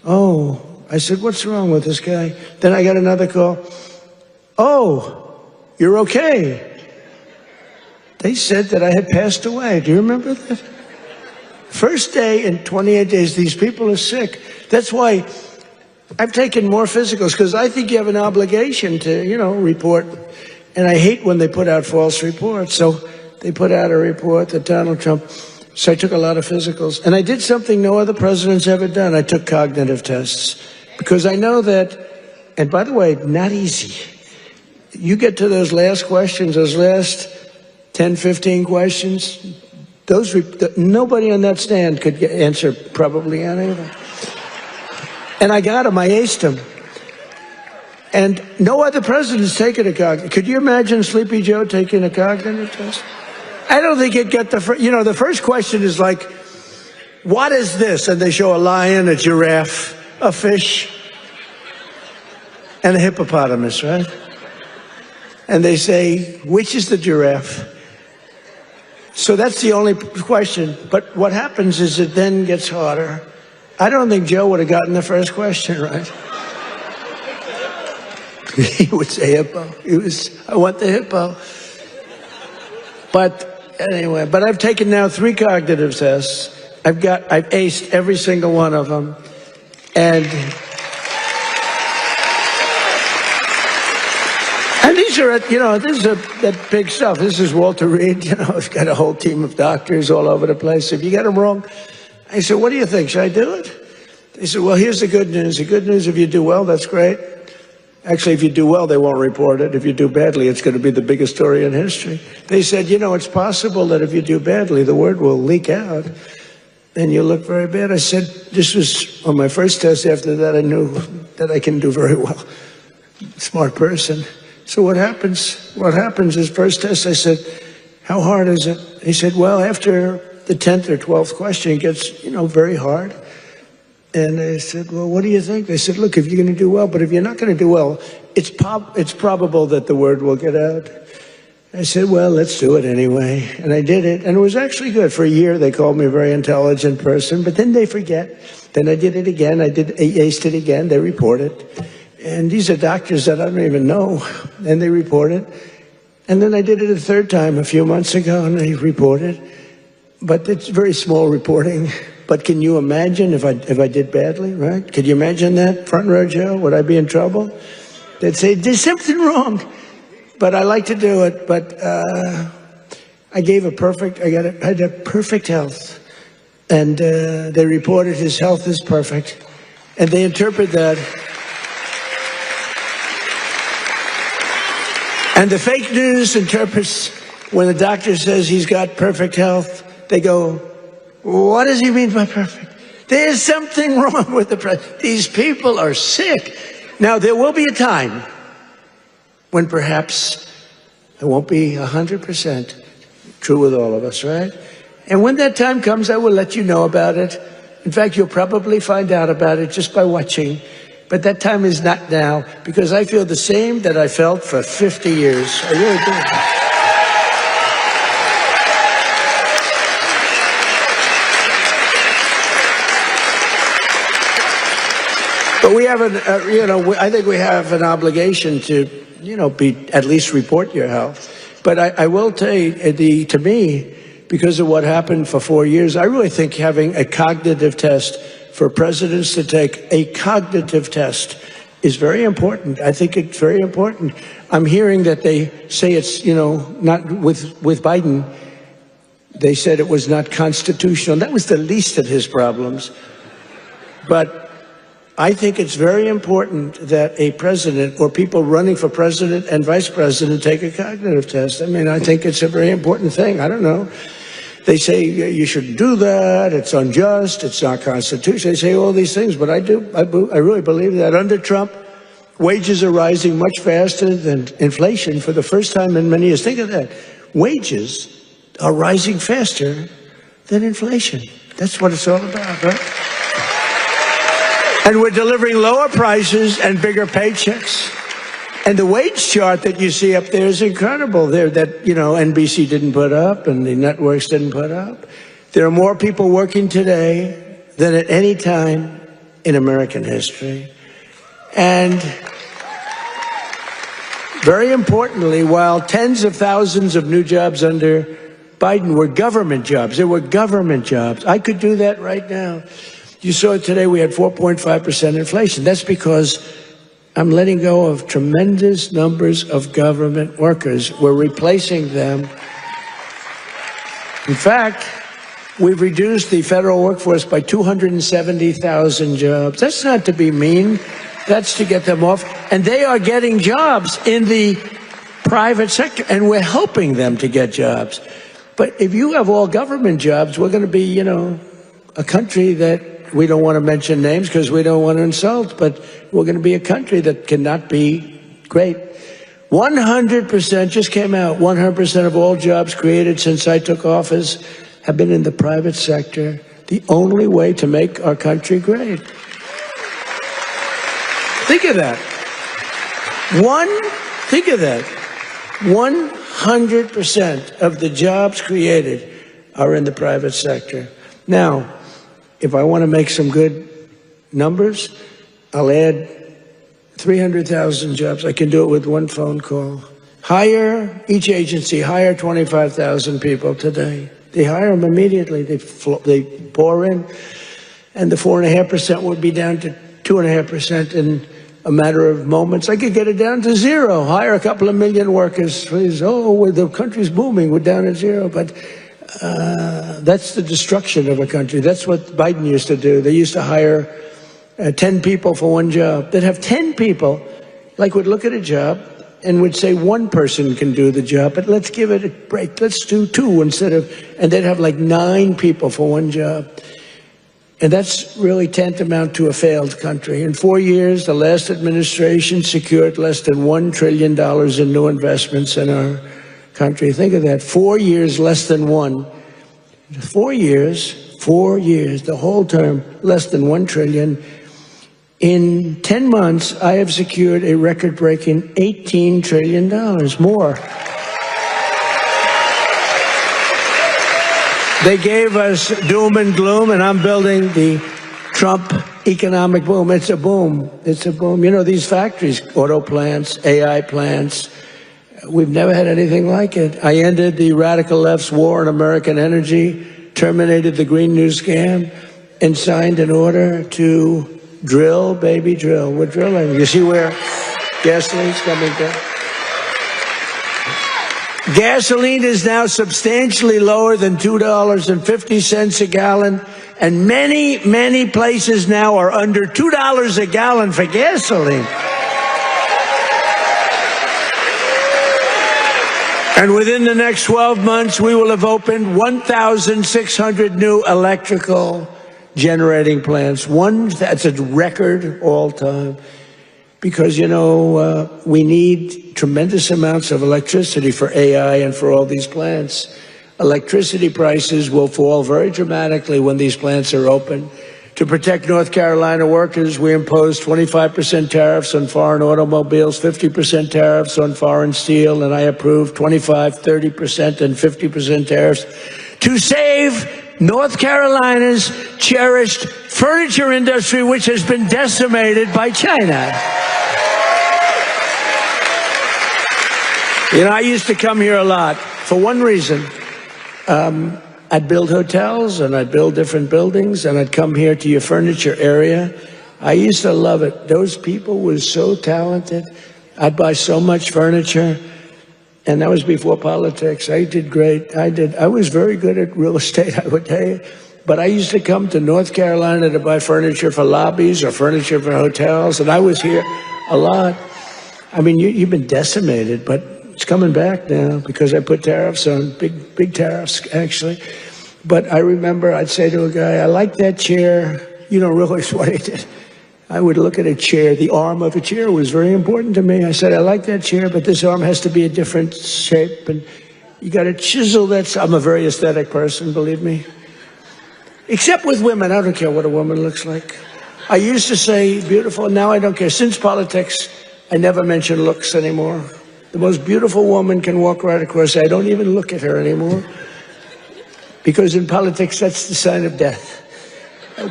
Oh, I said, what's wrong with this guy? Then I got another call. Oh, you're okay. They said that I had passed away. Do you remember that? First day in 28 days, these people are sick. That's why I've taken more physicals, because I think you have an obligation to, report. And I hate when they put out false reports. So they put out a report that Donald Trump. So I took a lot of physicals. And I did something no other president's ever done. I took cognitive tests. Because I know that, and by the way, not easy. You get to those last questions, those last 10, 15 questions, nobody on that stand could answer probably any of them. And I got them. I aced them. And no other president's taken a cognitive. Could you imagine Sleepy Joe taking a cognitive test? I don't think it got the first question is like, what is this? And they show a lion, a giraffe, a fish, and a hippopotamus, right? And they say, which is the giraffe? So that's the only question. But what happens is it then gets harder. I don't think Joe would have gotten the first question right. He would say hippo. I want the hippo. But anyway, I've taken now 3 cognitive tests. I've aced every single one of them. And these are, this is that big stuff. This is Walter Reed. He's got a whole team of doctors all over the place. If you get them wrong, I said, what do you think? Should I do it? They said, well, here's the good news. The good news, if you do well, that's great. Actually, if you do well, they won't report it. If you do badly, it's going to be the biggest story in history. They said, it's possible that if you do badly, the word will leak out and you'll look very bad. I said, this was on my first test. After that, I knew that I can do very well. Smart person. So what happens? What happens is first test, I said, how hard is it? He said, well, after the 10th or 12th question, it gets, very hard. And I said, well, what do you think? They said, look, if you're going to do well, but if you're not going to do well, it's probable that the word will get out. I said, well, let's do it anyway. And I did it. And it was actually good. For a year, they called me a very intelligent person, but then they forget. Then I did it again. I aced it again. They report it. And these are doctors that I don't even know. And they report it. And then I did it a third time a few months ago, and I reported. But it's very small reporting. But can you imagine if I did badly, right? Could you imagine that, front row Joe? Would I be in trouble? They'd say, there's something wrong. But I like to do it. But I had a perfect health. And they reported his health is perfect. And they interpret that. And the fake news interprets when the doctor says he's got perfect health, they go, what does he mean by perfect? There's something wrong with the president. These people are sick. Now, there will be a time when perhaps it won't be 100% true with all of us, right? And when that time comes, I will let you know about it. In fact, you'll probably find out about it just by watching. But that time is not now, because I feel the same that I felt for 50 years. I really do. But we have I think we have an obligation to, at least report your health. But I will tell you, to me, because of what happened for 4 years, I really think having a cognitive test for presidents to take a cognitive test is very important. I think it's very important. I'm hearing that they say it's, not with Biden. They said it was not constitutional. That was the least of his problems. But I think it's very important that a president or people running for president and vice president take a cognitive test. I mean, I think it's a very important thing. I don't know. They say you shouldn't do that. It's unjust. It's not constitutional. They say all these things, but I really believe that under Trump, wages are rising much faster than inflation for the first time in many years. Think of that. Wages are rising faster than inflation. That's what it's all about, right? And we're delivering lower prices and bigger paychecks. And the wage chart that you see up there is incredible. That NBC didn't put up and the networks didn't put up. There are more people working today than at any time in American history. And very importantly, while tens of thousands of new jobs under Biden were government jobs, there were government jobs. I could do that right now. You saw it today, we had 4.5% inflation. That's because I'm letting go of tremendous numbers of government workers. We're replacing them. In fact, we've reduced the federal workforce by 270,000 jobs. That's not to be mean. That's to get them off. And they are getting jobs in the private sector, and we're helping them to get jobs. But if you have all government jobs, we're going to be, a country that we don't want to mention names because we don't want to insult, but we're going to be a country that cannot be great. 100% just came out. 100% of all jobs created since I took office have been in the private sector. The only way to make our country great. Think of that. Think of that. 100% of the jobs created are in the private sector. Now, if I want to make some good numbers, I'll add 300,000 jobs. I can do it with one phone call. Each agency hire 25,000 people today. They hire them immediately. They pour in, and the 4.5% would be down to 2.5% in a matter of moments. I could get it down to zero. Hire a couple of million workers. Please. The country's booming. We're down at zero, but. That's the destruction of a country. That's what Biden used to do. They used to hire 10 people for one job. They'd have 10 people, would look at a job and would say one person can do the job, but let's give it a break. Let's do two and they'd have 9 people for one job. And that's really tantamount to a failed country. In 4 years, the last administration secured less than $1 trillion in new investments in our country. Think of that. 4 years, less than one. 4 years, the whole term, less than $1 trillion. In 10 months, I have secured a record-breaking $18 trillion more. They gave us doom and gloom, and I'm building the Trump economic boom. It's a boom. It's a boom. These factories, auto plants, AI plants, We've never had anything like it. I ended the radical left's war on American energy, terminated the Green New scam, and signed an order to drill, baby, drill. We're drilling. You see where gasoline's coming down? Gasoline is now substantially lower than $2.50 a gallon, and many, many places now are under $2 a gallon for gasoline. And within the next 12 months, we will have opened 1,600 new electrical generating plants. That's a record all time. Because, you know, we need tremendous amounts of electricity for AI and for all these plants. Electricity prices will fall very dramatically when these plants are open. To protect North Carolina workers, we imposed 25% tariffs on foreign automobiles, 50% tariffs on foreign steel, and I approved 25, 30%, and 50% tariffs to save North Carolina's cherished furniture industry, which has been decimated by China. You know, I used to come here a lot for one reason. I'd build hotels and I'd build different buildings and I'd come here to your furniture area. I used to love it. Those people were so talented. I'd buy so much furniture. And that was before politics. I did great. I was very good at real estate, I would tell you. But I used to come to North Carolina to buy furniture for lobbies or furniture for hotels. And I was here a lot. I mean, you've been decimated, but it's coming back now because I put tariffs on, big tariffs, actually. But I remember I'd say to a guy, I like that chair. You don't realize what he did. I would look at a chair. The arm of a chair was very important to me. I said, I like that chair, but this arm has to be a different shape. And you got to chisel that. I'm a very aesthetic person, believe me. Except with women. I don't care what a woman looks like. I used to say beautiful. Now I don't care. Since politics, I never mention looks anymore. The most beautiful woman can walk right across. I don't even look at her anymore. Because in politics, that's the sign of death.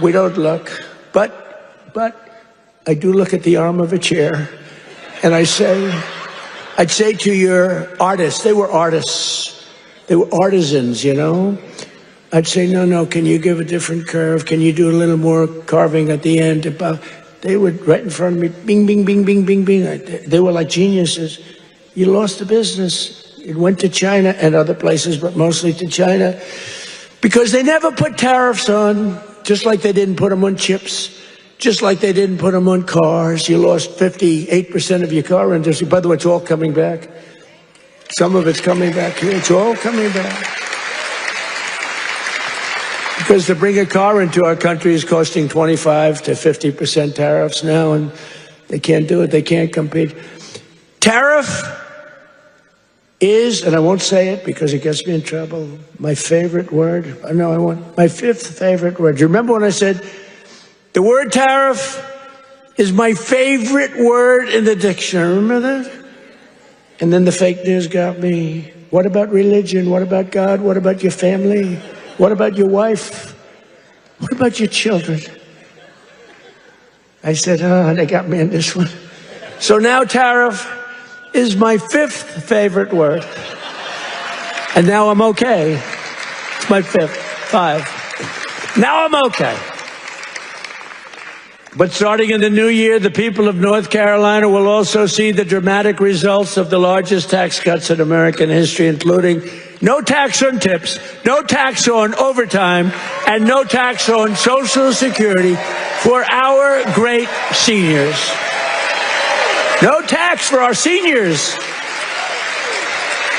We don't look. But I do look at the arm of a chair. And I'd say to your artists, they were artists. They were artisans, you know. I'd say, no, can you give a different curve? Can you do a little more carving at the end? They would, right in front of me, bing, bing, bing, bing, bing, bing. They were like geniuses. You lost the business. It went to China and other places, but mostly to China. Because they never put tariffs on, just like they didn't put them on chips, just like they didn't put them on cars. You lost 58% of your car industry. By the way, it's all coming back. Some of it's coming back here. It's all coming back. Because to bring a car into our country is costing 25 to 50% tariffs now, and they can't do it. They can't compete. Tariff is, and I won't say it because it gets me in trouble, my favorite word. No, I want my fifth favorite word. Do you remember when I said the word tariff is my favorite word in the dictionary? Remember that? And then the fake news got me. What about religion? What about God? What about your family? What about your wife? What about your children? I said, they got me in this one. So now tariff is my fifth favorite word. And now I'm okay. It's my fifth. 5. Now I'm okay. But starting in the new year, the people of North Carolina will also see the dramatic results of the largest tax cuts in American history, including no tax on tips, no tax on overtime, and no tax on Social Security for our great seniors. No tax for our seniors.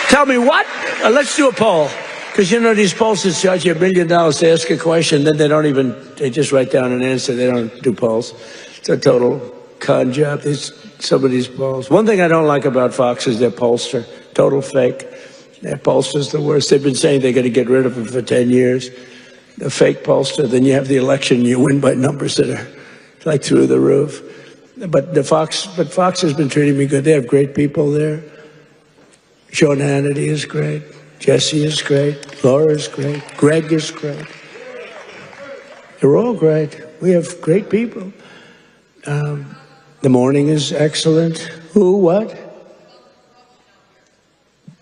Tell me what? Let's do a poll. Because, you know, these pollsters charge you $1 million to ask a question, then they just write down an answer. They don't do polls. It's a total con job, some of these polls. One thing I don't like about Fox is their pollster. Total fake. Their pollster's the worst. They've been saying they're going to get rid of them for 10 years. The fake pollster, then you have the election, you win by numbers that are like through the roof. But Fox has been treating me good. They have great people there. Sean Hannity is great. Jesse is great. Laura is great. Greg is great. They're all great. We have great people. The morning is excellent. Who? What?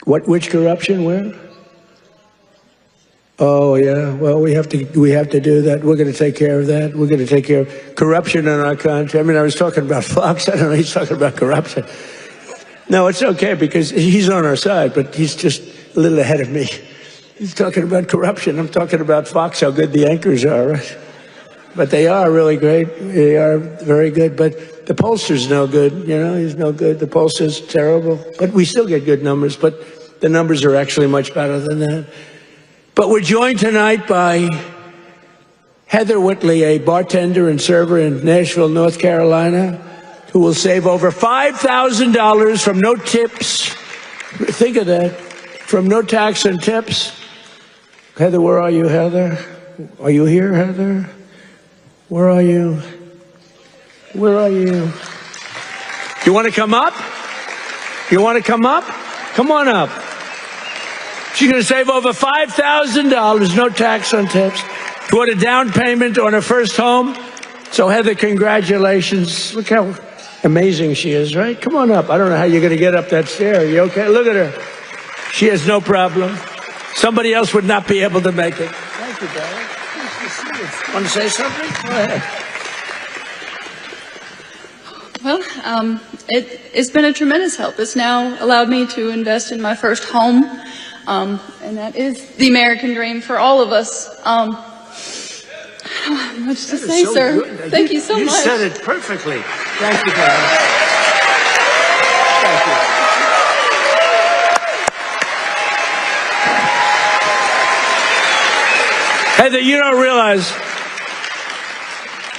Which corruption? Where? Oh, yeah. Well, we have to do that. We're going to take care of that. We're going to take care of corruption in our country. I mean, I was talking about Fox. I don't know. He's talking about corruption. No, it's okay because he's on our side, but he's just a little ahead of me. He's talking about corruption. I'm talking about Fox, how good the anchors are, right? But they are really great. They are very good. But the pollster's no good. You know, he's no good. The pollster's terrible. But we still get good numbers. But the numbers are actually much better than that. But we're joined tonight by Heather Whitley, a bartender and server in Nashville, North Carolina, who will save over $5,000 from no tips. Think of that. From no tax and tips. Heather, where are you, Heather? Are you here, Heather? Where are you? Where are you? You want to come up? You want to come up? Come on up. She's going to save over $5,000, no tax on tips, toward a down payment on her first home. So, Heather, congratulations. Look how amazing she is, right? Come on up. I don't know how you're going to get up that stair. Are you okay? Look at her. She has no problem. Somebody else would not be able to make it. Thank you, darling. Want to say something? Go ahead. Well, it's been a tremendous help. It's now allowed me to invest in my first home, and that is the American dream for all of us. I don't have much to say, so sir. Good. Thank you so much. You said it perfectly. Thank you, darling. Thank you. Heather, you don't realize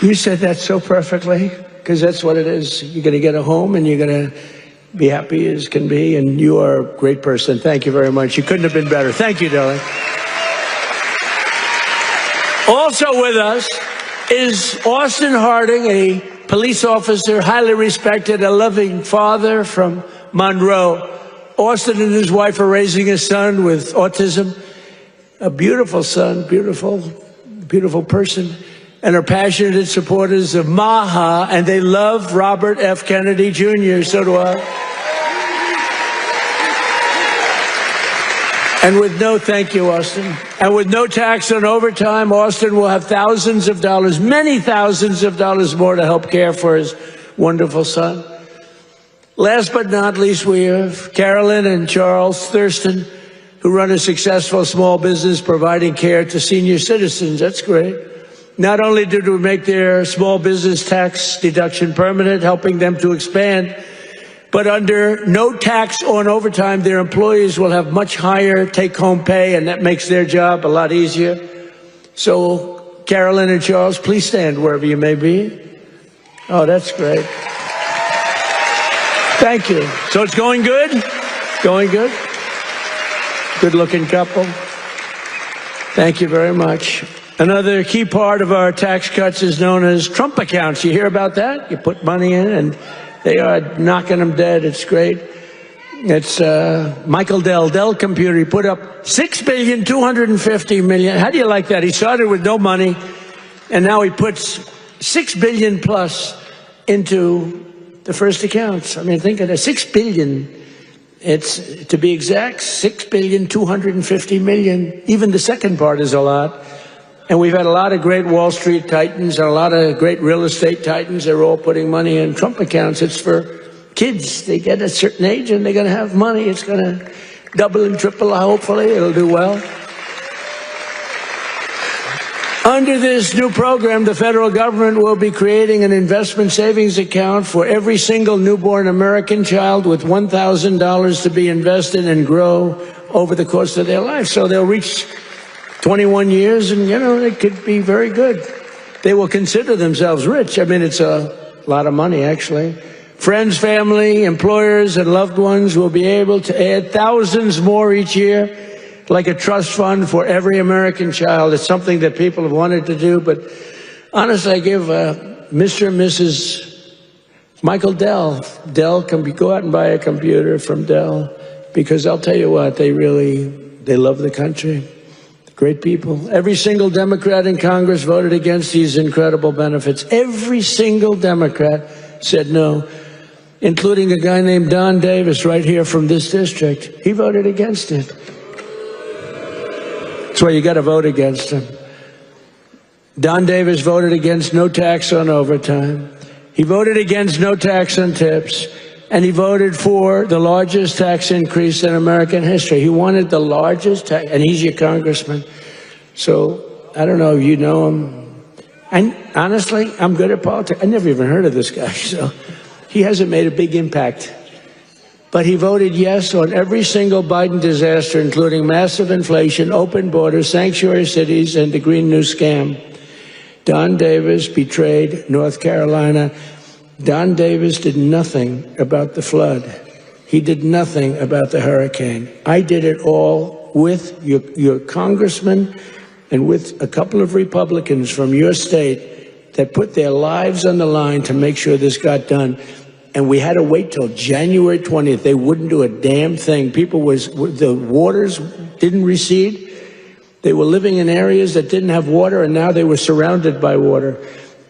you said that so perfectly, because that's what it is. You're going to get a home and you're going to be happy as can be, and you are a great person. Thank you very much. You couldn't have been better. Thank you, darling. Also with us is Austin Harding, a police officer, highly respected, a loving father from Monroe. Austin and his wife are raising a son with autism. A beautiful son, beautiful person, and are passionate supporters of MAHA, and they love Robert F. Kennedy Jr., so do I. And with no, thank you, Austin, and with no tax on overtime, Austin will have thousands of dollars, many thousands of dollars more to help care for his wonderful son. Last but not least, we have Carolyn and Charles Thurston, who run a successful small business providing care to senior citizens. That's great. Not only did we make their small business tax deduction permanent, helping them to expand, but under no tax on overtime, their employees will have much higher take-home pay, and that makes their job a lot easier. So, Carolyn and Charles, please stand wherever you may be. Oh, that's great. Thank you. So it's going good? Going good? Good-looking couple. Thank you very much. Another key part of our tax cuts is known as Trump accounts. You hear about that? You put money in, and they are knocking them dead. It's great. It's Michael Dell Computer. He put up $6.25 billion. How do you like that? He started with no money, and now he puts $6 billion plus into the first accounts. I mean, think of that. $6 billion. It's, to be exact, $6.25 billion. Even the second part is a lot. And we've had a lot of great Wall Street titans and a lot of great real estate titans. They're all putting money in Trump accounts. It's for kids. They get a certain age and they're going to have money. It's going to double and triple. Hopefully, it'll do well. Under this new program, the federal government will be creating an investment savings account for every single newborn American child with $1,000 to be invested and grow over the course of their life. So they'll reach 21 years and, you know, it could be very good. They will consider themselves rich. I mean, it's a lot of money, actually. Friends, family, employers, and loved ones will be able to add thousands more each year, like a trust fund for every American child. It's something that people have wanted to do, but honestly, I give Mr. and Mrs. Michael Dell can go out and buy a computer from Dell, because I'll tell you what, they love the country. Great people. Every single Democrat in Congress voted against these incredible benefits. Every single Democrat said no. including a guy named Don Davis right here from this district. He voted against it. That's why you got to vote against him. Don Davis voted against no tax on overtime. He voted against no tax on tips. And he voted for the largest tax increase in American history. He wanted the largest tax, and he's your congressman. So I don't know if you know him. And honestly, I'm good at politics. I never even heard of this guy, so he hasn't made a big impact. But he voted yes on every single Biden disaster, including massive inflation, open borders, sanctuary cities, and the Green New Scam. Don Davis betrayed North Carolina. Don Davis did nothing about the flood. He did nothing about the hurricane. I did it all with your congressman and with a couple of Republicans from your state that put their lives on the line to make sure this got done. And we had to wait till January 20th. They wouldn't do a damn thing. The waters didn't recede. They were living in areas that didn't have water, and now they were surrounded by water.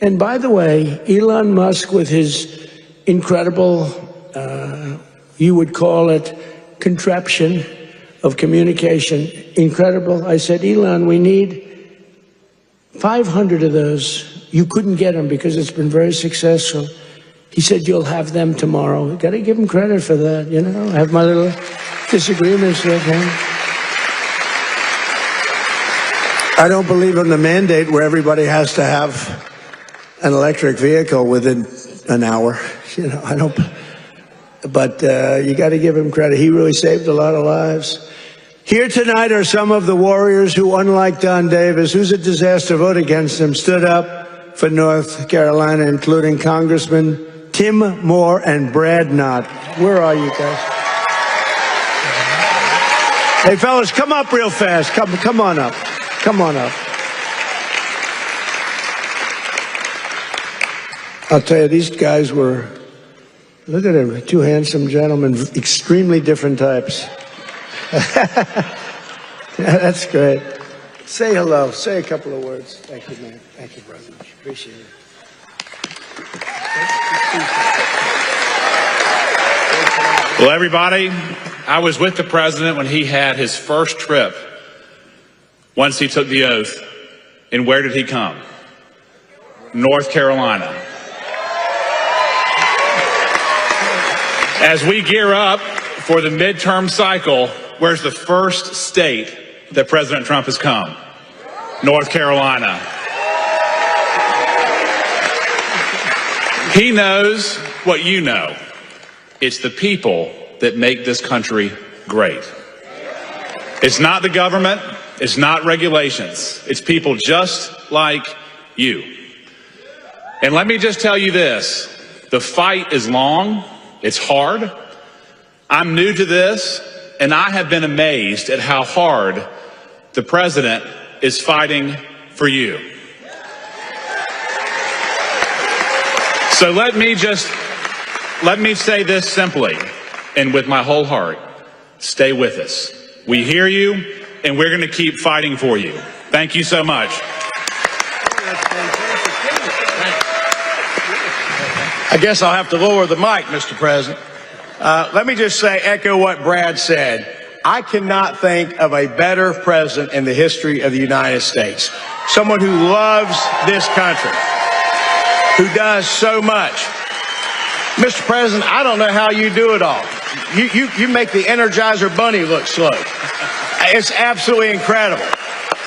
And by the way, Elon Musk, with his incredible, you would call it contraption of communication, incredible. I said, Elon, we need 500 of those. You couldn't get them because it's been very successful. He said, you'll have them tomorrow. Got to give him credit for that, you know. I have my little disagreements with him. I don't believe in the mandate where everybody has to have an electric vehicle within an hour. You know, I don't, but you got to give him credit. He really saved a lot of lives. Here tonight are some of the warriors who, unlike Don Davis, who's a disaster, vote against him, stood up for North Carolina, including Congressman Tim Moore and Brad Knott. Where are you guys? Hey, fellas, come up real fast. Come on up. Come on up. I'll tell you, these guys were, look at them, two handsome gentlemen, extremely different types. That's great. Say hello. Say a couple of words. Thank you, man. Thank you, brother. Appreciate it. Well, everybody, I was with the president when he had his first trip once he took the oath. And where did he come? North Carolina. As we gear up for the midterm cycle, where's the first state that President Trump has come? North Carolina. He knows what you know. It's the people that make this country great. It's not the government. It's not regulations. It's people just like you. And let me just tell you this. The fight is long. It's hard. I'm new to this, and I have been amazed at how hard the president is fighting for you. So let me say this simply and with my whole heart. Stay with us. We hear you, and we're going to keep fighting for you. Thank you so much. I guess I'll have to lower the mic, Mr. President. Let me just say, echo what Brad said. I cannot think of a better president in the history of the United States. Someone who loves this country, who does so much. Mr. President, I don't know how you do it all. You make the Energizer Bunny look slow. It's absolutely incredible.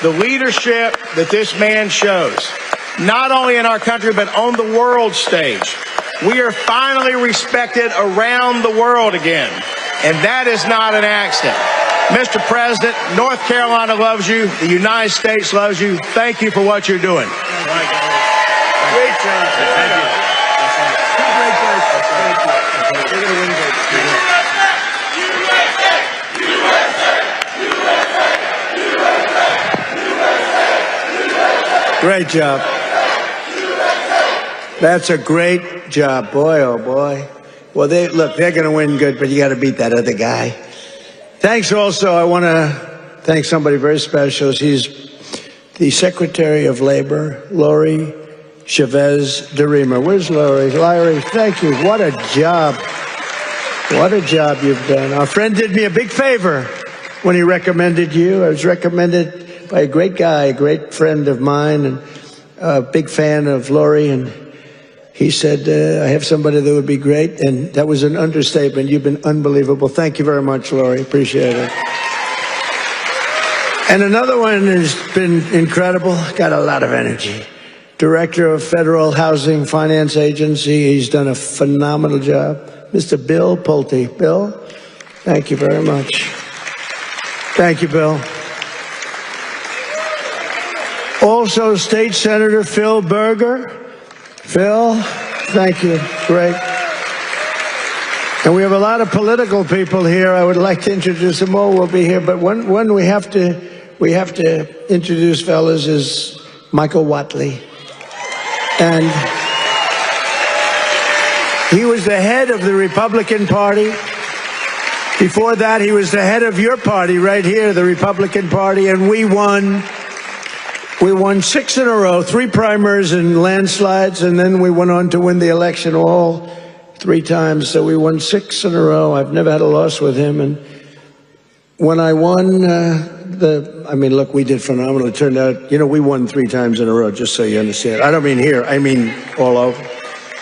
The leadership that this man shows, not only in our country, but on the world stage. We are finally respected around the world again, and that is not an accident. Mr. President, North Carolina loves you. The United States loves you. Thank you for what you're doing. Great job. Thank you. Great job. Thank you. You're going to win big. Great job. That's a great job. Boy, oh boy. Well, they're going to win good, but you got to beat that other guy. Thanks also. I want to thank somebody very special. She's the Secretary of Labor, Lori Chavez de Rima. Where's Laurie? Laurie, thank you. What a job. What a job you've done. Our friend did me a big favor when he recommended you. I was recommended by a great guy, a great friend of mine, and a big fan of Laurie, and he said, I have somebody that would be great, and that was an understatement. You've been unbelievable. Thank you very much, Laurie. Appreciate it. And another one has been incredible, got a lot of energy. Director of Federal Housing Finance Agency. He's done a phenomenal job. Mr. Bill Pulte. Bill, thank you very much. Thank you, Bill. Also, State Senator Phil Berger. Phil, thank you. Great. And we have a lot of political people here. I would like to introduce them all. We'll be here. But one we have to introduce, fellas, is Michael Whatley. And he was the head of the Republican Party. Before that, he was the head of your party right here, the Republican Party, and we won 6 in a row, 3 primaries and landslides, and then we went on to win the election all 3 times. So we won 6 in a row. I've never had a loss with him. And when I won look, we did phenomenal. It turned out, we won 3 times in a row, just so you understand. I don't mean here, I mean all over.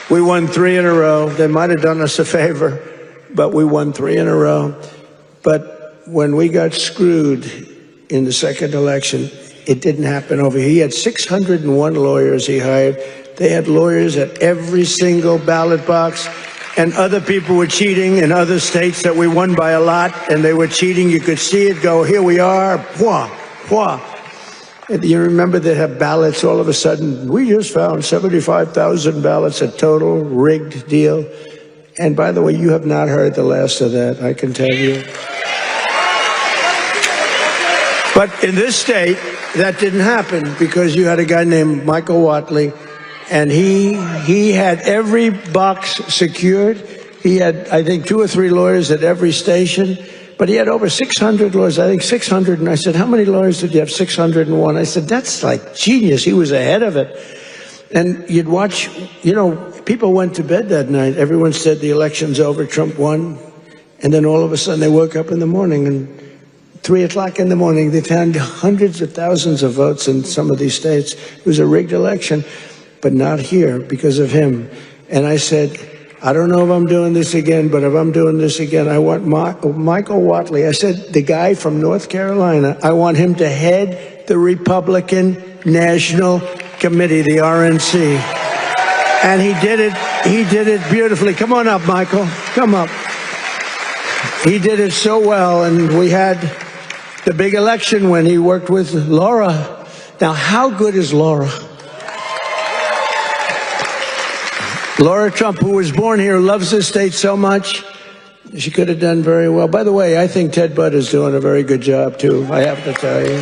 We won 3 in a row. They might have done us a favor, but we won 3 in a row. But when we got screwed in the second election, it didn't happen over here. He had 601 lawyers he hired. They had lawyers at every single ballot box. And other people were cheating in other states that we won by a lot, and they were cheating. You could see it go, here we are, wah, wah. And you remember they have ballots all of a sudden. We just found 75,000 ballots, a total rigged deal. And by the way, you have not heard the last of that, I can tell you. But in this state, that didn't happen because you had a guy named Michael Whatley, and he had every box secured. He had, I think, 2 or 3 lawyers at every station, but he had over 600 lawyers, I think 600. And I said, how many lawyers did you have? 601. I said, that's like genius. He was ahead of it. And you'd watch, people went to bed that night. Everyone said the election's over, Trump won. And then all of a sudden they woke up in the morning, and 3 o'clock in the morning, they found hundreds of thousands of votes in some of these states. It was a rigged election, but not here because of him. And I said, I don't know if I'm doing this again, but if I'm doing this again, I want Michael Whatley. I said, the guy from North Carolina, I want him to head the Republican National Committee, the RNC. And he did it beautifully. Come on up, Michael, come up. He did it so well, and we had the big election when he worked with Laura. Now, how good is Laura? Laura Trump, who was born here, loves this state so much. She could have done very well. By the way, I think Ted Budd is doing a very good job, too, I have to tell you.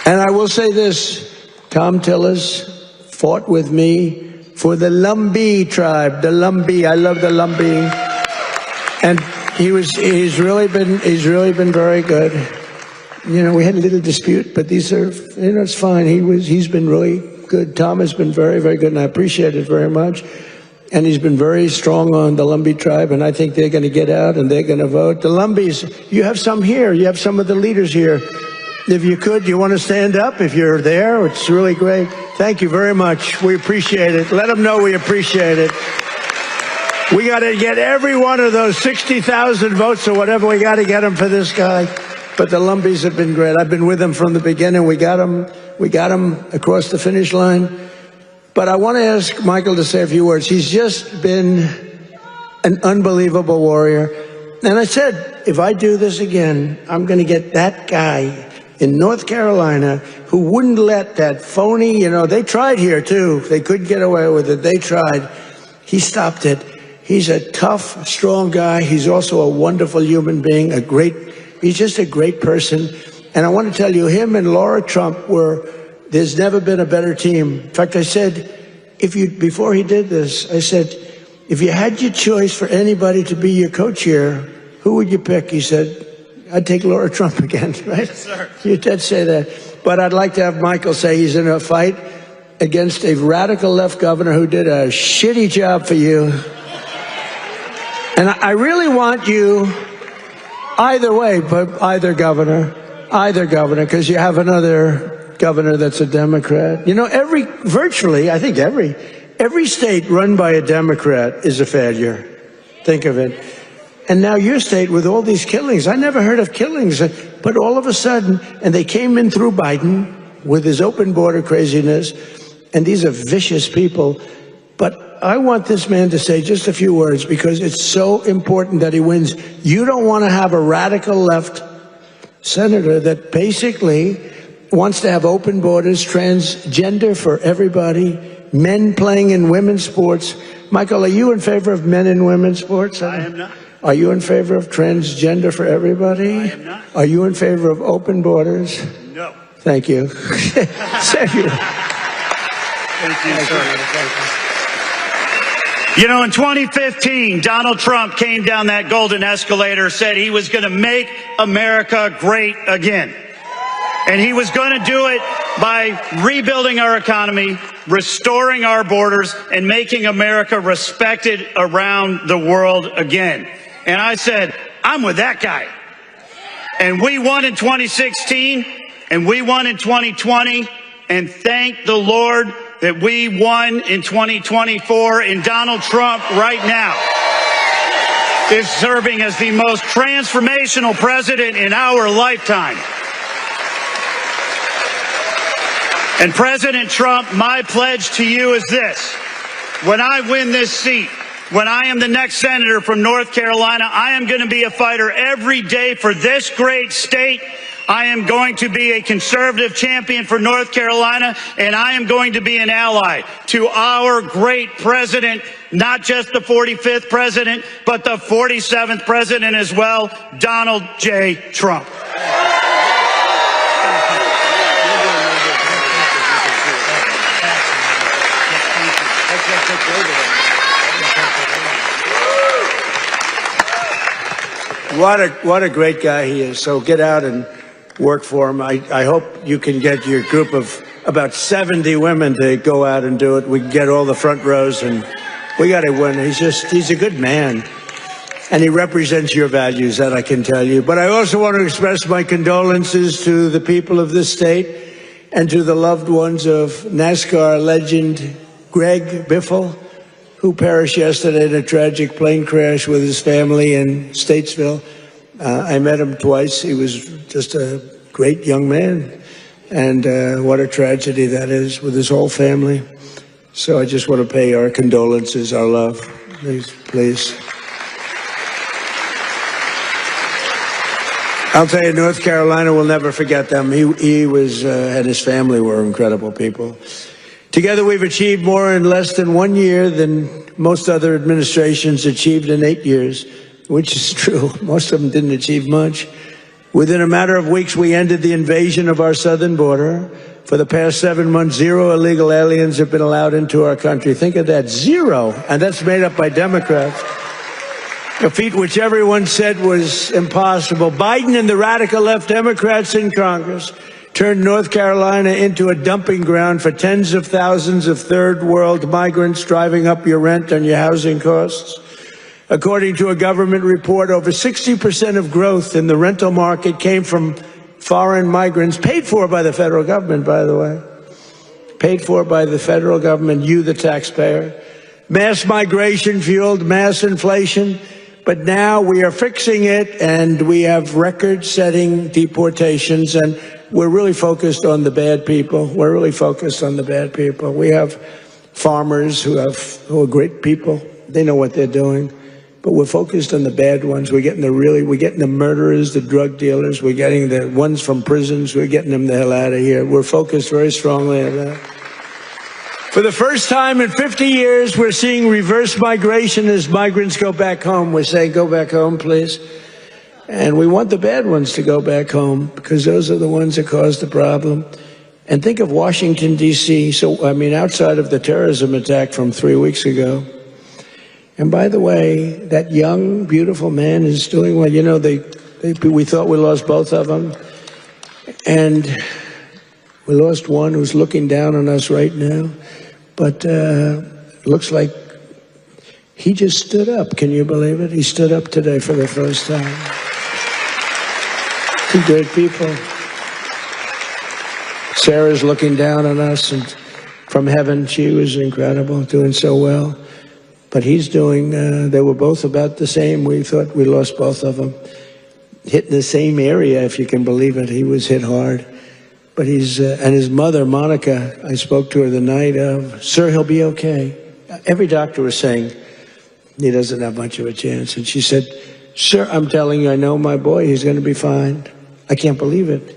And I will say this, Tom Tillis fought with me for the Lumbee tribe, the Lumbee. I love the Lumbee. And he's really been very good. We had a little dispute, but these are, it's fine. He's been really good. Tom has been very, very good, and I appreciate it very much. And he's been very strong on the Lumbee tribe, and I think they're going to get out and they're going to vote. The Lumbees, you have some here. You have some of the leaders here. If you could, you want to stand up if you're there? It's really great. Thank you very much. We appreciate it. Let them know we appreciate it. We got to get every one of those 60,000 votes or whatever. We got to get them for this guy. But the Lumbees have been great. I've been with them from the beginning. We got them across the finish line. But I want to ask Michael to say a few words. He's just been an unbelievable warrior. And I said, if I do this again, I'm going to get that guy in North Carolina who wouldn't let that phony, they tried here too. They couldn't get away with it. They tried. He stopped it. He's a tough, strong guy. He's also a wonderful human being, he's just a great person. And I want to tell you, him and Laura Trump there's never been a better team. In fact, I said, before he did this, I said, if you had your choice for anybody to be your co-chair, who would you pick? He said, I'd take Laura Trump again, right? Yes, sir. You did say that. But I'd like to have Michael say he's in a fight against a radical left governor who did a shitty job for you. And I really want you, either way, but either governor, because you have another governor that's a Democrat. You know, virtually, I think every state run by a Democrat is a failure. Think of it. And now your state with all these killings, I never heard of killings, but all of a sudden, and they came in through Biden with his open border craziness, and these are vicious people. But I want this man to say just a few words because it's so important that he wins. You don't want to have a radical left senator that basically wants to have open borders, transgender for everybody, men playing in women's sports. Michael, are you in favor of men in women's sports? I am not. Are you in favor of transgender for everybody? I am not. Are you in favor of open borders? No. Thank you. Thank you. Thank you, sir. You know, in 2015, Donald Trump came down that golden escalator, said he was going to make America great again. And he was going to do it by rebuilding our economy, restoring our borders, and making America respected around the world again. And I said, I'm with that guy. And we won in 2016, and we won in 2020, and thank the Lord that we won in 2024, and Donald Trump right now is serving as the most transformational president in our lifetime. And President Trump, my pledge to you is this. When I win this seat, when I am the next senator from North Carolina, I am going to be a fighter every day for this great state. I am going to be a conservative champion for North Carolina, and I am going to be an ally to our great president, not just the 45th president, but the 47th president as well, Donald J. Trump. What a great guy he is. So get out and work for him. I hope you can get your group of about 70 women to go out and do it. We can get all the front rows, and we got to win. He's a good man, and he represents your values, that I can tell you. But I also want to express my condolences to the people of this state and to the loved ones of NASCAR legend Greg Biffle, who perished yesterday in a tragic plane crash with his family in Statesville. I met him twice. He was just a great young man. And what a tragedy that is with his whole family. So I just want to pay our condolences, our love. Please. I'll tell you, North Carolina will never forget them. He was, and his family were incredible people. Together, we've achieved more in less than 1 year than most other administrations achieved in 8 years, which is true. Most of them didn't achieve much. Within a matter of weeks, we ended the invasion of our southern border. For the past 7 months, 0 illegal aliens have been allowed into our country. Think of that, 0. And that's made up by Democrats. A feat which everyone said was impossible. Biden and the radical left Democrats in Congress turned North Carolina into a dumping ground for tens of thousands of third world migrants, driving up your rent and your housing costs. According to a government report, over 60% of growth in the rental market came from foreign migrants, paid for by the federal government, by the way. Paid for by the federal government, you, the taxpayer. Mass migration fueled mass inflation, but now we are fixing it, and we have record-setting deportations, and we're really focused on the bad people. We're really focused on the bad people. We have farmers who are great people. They know what they're doing. But we're focused on the bad ones. We're getting the murderers, the drug dealers. We're getting the ones from prisons. We're getting them the hell out of here. We're focused very strongly on that. For the first time in 50 years, we're seeing reverse migration as migrants go back home. We're saying, go back home, please. And we want the bad ones to go back home because those are the ones that caused the problem. And think of Washington, D.C. Outside of the terrorism attack from 3 weeks ago. And by the way, that young, beautiful man is doing well. You know, they We thought we lost both of them. And we lost one who's looking down on us right now. But it looks like he just stood up. Can you believe it? He stood up today for the first time. Two great people. Sarah's looking down on us, and from heaven, she was incredible, doing so well. But he's doing, they were both about the same. We thought we lost both of them. Hit in the same area, if you can believe it. He was hit hard. But he's, and his mother, Monica, I spoke to her the night of, sir, he'll be okay. Every doctor was saying he doesn't have much of a chance. And she said, sir, I'm telling you, I know my boy, he's going to be fine. I can't believe it.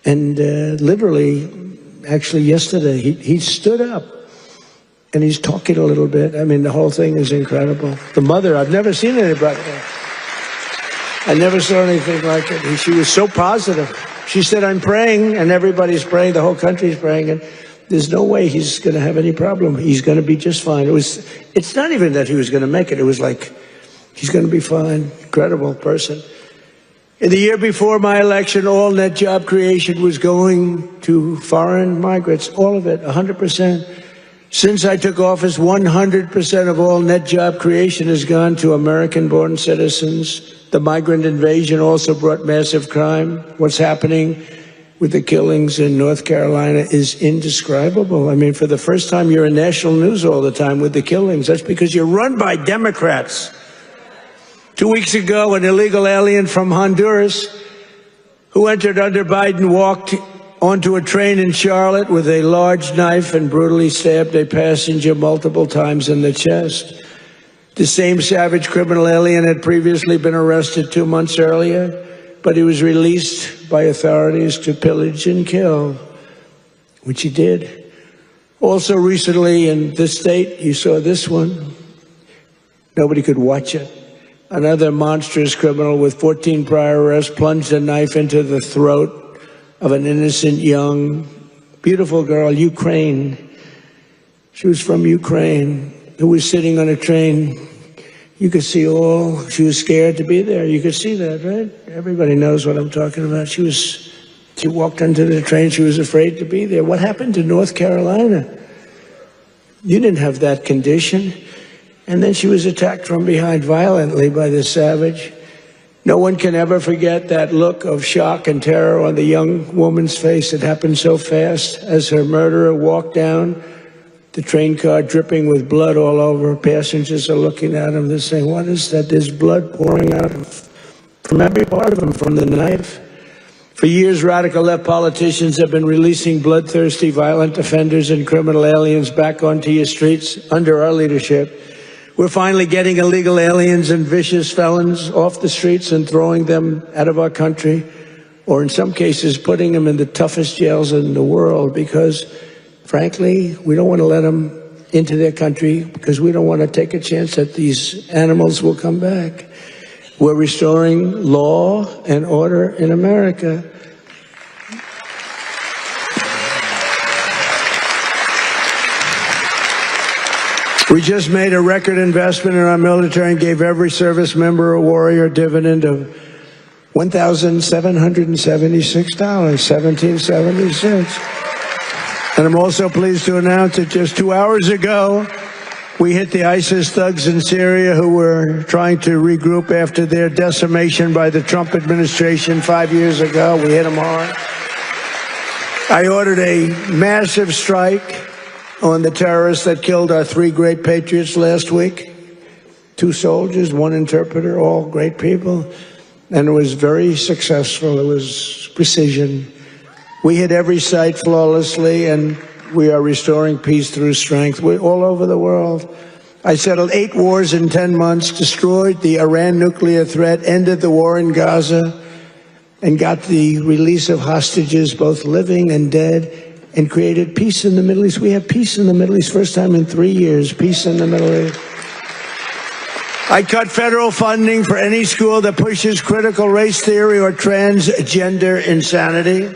And literally, actually yesterday, he stood up and he's talking a little bit. I mean, the whole thing is incredible. The mother, I've never seen anybody. I never saw anything like it. She was so positive. She said, I'm praying, and everybody's praying, the whole country's praying, and there's no way he's going to have any problem. He's going to be just fine. It's not even that he was going to make it. It was like, he's going to be fine. Incredible person. In the year before my election, all net job creation was going to foreign migrants, all of it, 100%. Since I took office, 100% of all net job creation has gone to American-born citizens. The migrant invasion also brought massive crime. What's happening with the killings in North Carolina is indescribable. I mean, for the first time, you're in national news all the time with the killings. That's because you're run by Democrats. 2 weeks ago, an illegal alien from Honduras who entered under Biden walked onto a train in Charlotte with a large knife and brutally stabbed a passenger multiple times in the chest. The same savage criminal alien had previously been arrested 2 months earlier, but he was released by authorities to pillage and kill, which he did. Also recently in this state, you saw this one. Nobody could watch it. Another monstrous criminal with 14 prior arrests plunged a knife into the throat of an innocent young, beautiful girl, Ukraine. She was from Ukraine, who was sitting on a train. You could see she was scared to be there. You could see that, right? Everybody knows what I'm talking about. She walked onto the train. She was afraid to be there. What happened to North Carolina? You didn't have that condition. And then she was attacked from behind violently by this savage. No one can ever forget that look of shock and terror on the young woman's face. It happened so fast as her murderer walked down the train car, dripping with blood all over. Passengers are looking at him. They're saying, what is that? There's blood pouring out from every part of him, from the knife. For years, radical left politicians have been releasing bloodthirsty, violent offenders and criminal aliens back onto your streets under our leadership. We're finally getting illegal aliens and vicious felons off the streets and throwing them out of our country, or in some cases, putting them in the toughest jails in the world because, frankly, we don't want to let them into their country because we don't want to take a chance that these animals will come back. We're restoring law and order in America. We just made a record investment in our military and gave every service member a warrior dividend of $1,776, 1776. And I'm also pleased to announce that just 2 hours ago, we hit the ISIS thugs in Syria who were trying to regroup after their decimation by the Trump administration 5 years ago. We hit them hard. I ordered a massive strike on the terrorists that killed our 3 great patriots last week. 2 soldiers, 1 interpreter, all great people. And it was very successful. It was precision. We hit every site flawlessly, and we are restoring peace through strength. We're all over the world. I settled 8 wars in 10 months, destroyed the Iran nuclear threat, ended the war in Gaza, and got the release of hostages, both living and dead, and created peace in the Middle East. We have peace in the Middle East, first time in 3 years, peace in the Middle East. I cut federal funding for any school that pushes critical race theory or transgender insanity.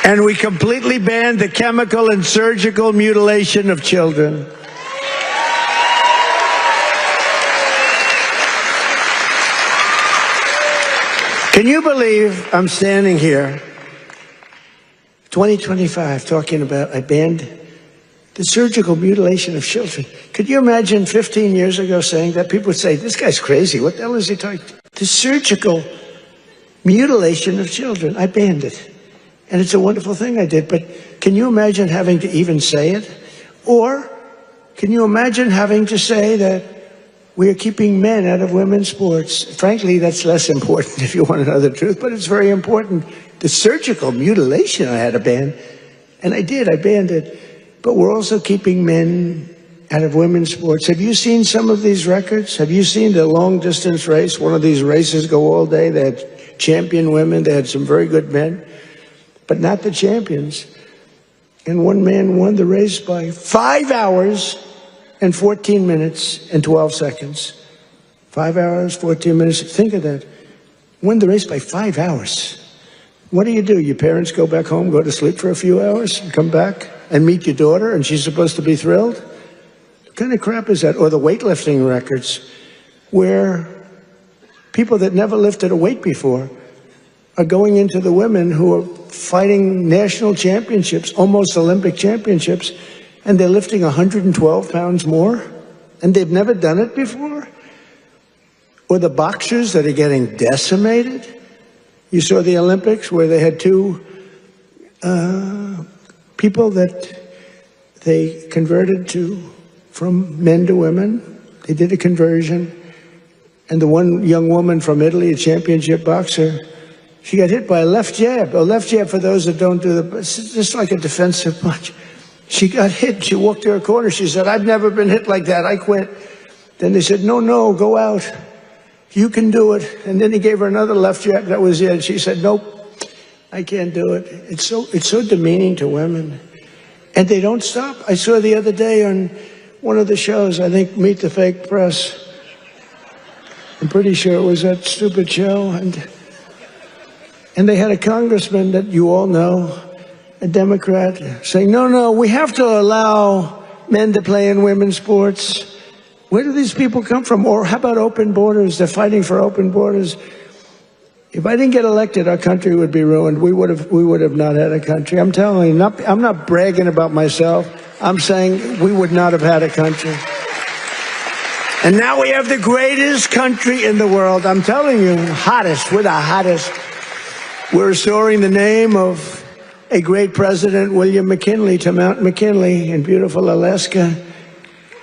And we completely banned the chemical and surgical mutilation of children. Can you believe I'm standing here, 2025, talking about I banned the surgical mutilation of children? Could you imagine 15 years ago saying that? People would say, this guy's crazy. What the hell is he talking about? The surgical mutilation of children. I banned it. And it's a wonderful thing I did. But can you imagine having to even say it? Or can you imagine having to say that we are keeping men out of women's sports? Frankly, that's less important if you want to know the truth, but it's very important. The surgical mutilation I had to ban, and I did, I banned it. But we're also keeping men out of women's sports. Have you seen some of these records? Have you seen the long distance race? One of these races go all day. They had champion women. They had some very good men, but not the champions. And one man won the race by 5 hours and 14 minutes and 12 seconds. 5 hours, 14 minutes. Think of that. Won the race by 5 hours. What do? Your parents go back home, go to sleep for a few hours, and come back and meet your daughter, and she's supposed to be thrilled? What kind of crap is that? Or the weightlifting records, where people that never lifted a weight before are going into the women who are fighting national championships, almost Olympic championships, and they're lifting 112 pounds more, and they've never done it before? Or the boxers that are getting decimated? You saw the Olympics where they had two people that they converted from men to women. They did a conversion. And the one young woman from Italy, a championship boxer, she got hit by a left jab. A left jab, for those that don't do it's just like a defensive punch. She got hit. She walked to her corner. She said, I've never been hit like that. I quit. Then they said, no, go out. You can do it. And then he gave her another left jab. That was it. She said, nope, I can't do it. It's so demeaning to women. And they don't stop. I saw the other day on one of the shows, I think Meet the Fake Press. I'm pretty sure it was that stupid show. And they had a congressman that you all know, a Democrat, saying, no, we have to allow men to play in women's sports. Where do these people come from? Or how about open borders? They're fighting for open borders. If I didn't get elected, our country would be ruined. We would have not had a country. I'm telling you, I'm not bragging about myself. I'm saying we would not have had a country. And now we have the greatest country in the world. I'm telling you, hottest. We're the hottest. We're restoring the name of a great president, William McKinley, to Mount McKinley in beautiful Alaska.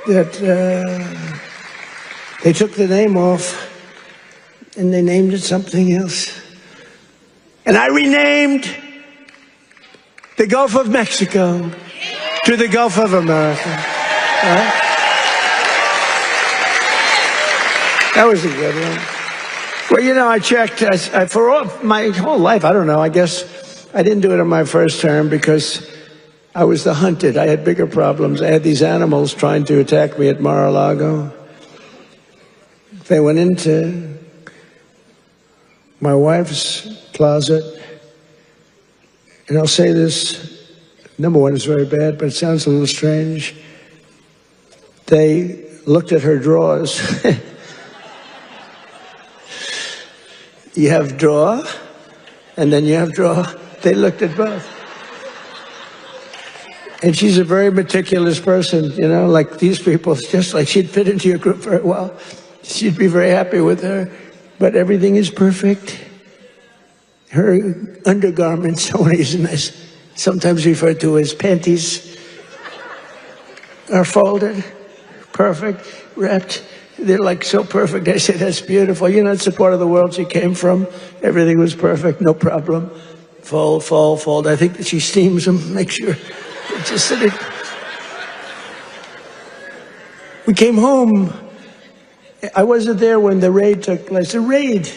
That they took the name off and they named it something else. And I renamed the Gulf of Mexico to the Gulf of America. Right? That was a good one. Well, I checked for my whole life. I don't know. I guess I didn't do it in my first term because I was the hunted. I had bigger problems. I had these animals trying to attack me at Mar-a-Lago. They went into my wife's closet. And I'll say this, number one, it's very bad, but it sounds a little strange. They looked at her drawers. You have drawer, and then you have drawer. They looked at both. And she's a very meticulous person, like these people. It's just like she'd fit into your group very well. She'd be very happy with her. But everything is perfect. Her undergarments, sometimes referred to as panties, are folded, perfect, wrapped. They're like so perfect. I say, that's beautiful. It's the part of the world she came from. Everything was perfect, no problem. Fold, fold, fold. I think that she steams them, make sure. Just sitting. We came home. I wasn't there when the raid took place. The raid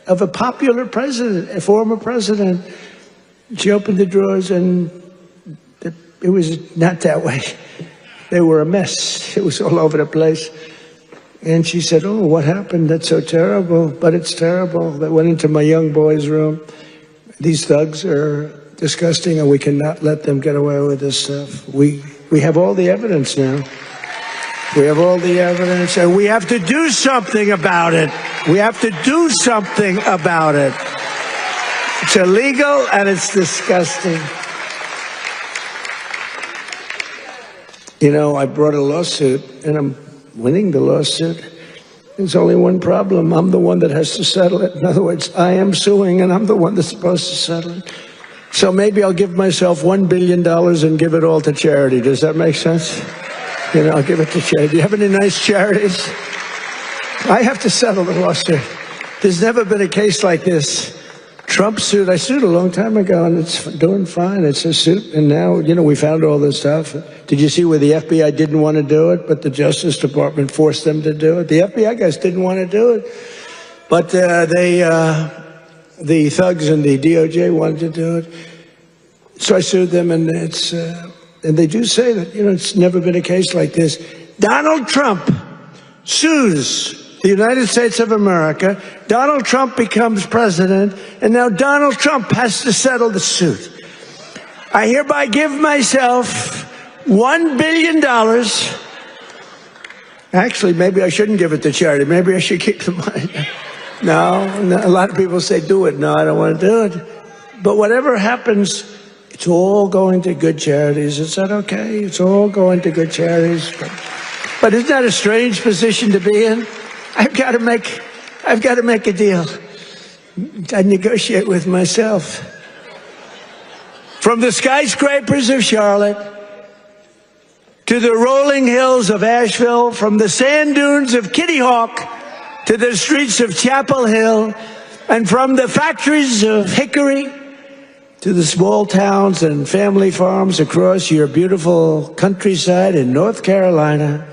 of a popular president, a former president. She opened the drawers and it was not that way. They were a mess. It was all over the place. And she said, oh, what happened? That's so terrible. But it's terrible. They went into my young boy's room. These thugs are disgusting, and we cannot let them get away with this stuff. We have all the evidence now. We have all the evidence, and we have to do something about it. We have to do something about it. It's illegal and it's disgusting. You know, I brought a lawsuit, and I'm winning the lawsuit. There's only one problem. I'm the one that has to settle it. In other words, I am suing, and I'm the one that's supposed to settle it. So maybe I'll give myself $1 billion and give it all to charity. Does that make sense? You know, I'll give it to charity. Do you have any nice charities? I have to settle the lawsuit. There's never been a case like this. Trump suit, I sued a long time ago, and it's doing fine. It's a suit, and now, you know, we found all this stuff. Did you see where the FBI didn't want to do it, but the Justice Department forced them to do it? The FBI guys didn't want to do it, but the thugs and the DOJ wanted to do it. So I sued them, and and they do say that, you know, it's never been a case like this. Donald Trump sues the United States of America. Donald Trump becomes president, and now Donald Trump has to settle the suit. I hereby give myself $1 billion. Actually, maybe I shouldn't give it to charity. Maybe I should keep the money. No, a lot of people say, do it. No, I don't want to do it. But whatever happens, it's all going to good charities. Is that okay? It's all going to good charities. But isn't that a strange position to be in? I've got to make a deal. I negotiate with myself. From the skyscrapers of Charlotte to the rolling hills of Asheville, from the sand dunes of Kitty Hawk to the streets of Chapel Hill, and from the factories of Hickory to the small towns and family farms across your beautiful countryside in North Carolina,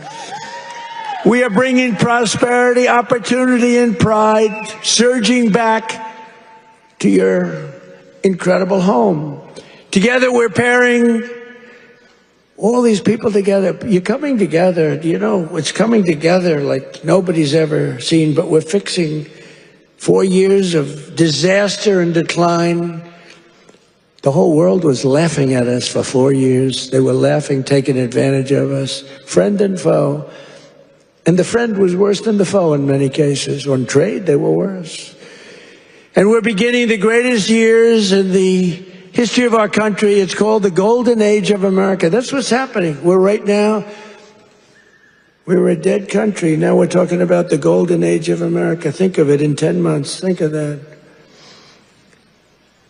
we are bringing prosperity, opportunity, and pride surging back to your incredible home. Together, we're pairing all these people together. You're coming together. You know, it's coming together like nobody's ever seen, but we're fixing 4 years of disaster and decline. The whole world was laughing at us for 4 years. They were laughing, taking advantage of us, friend and foe. And the friend was worse than the foe in many cases. On trade, they were worse. And we're beginning the greatest years in the history of our country. It's called the Golden Age of America. That's what's happening. We were a dead country. Now we're talking about the Golden Age of America. Think of it in 10 months. Think of that.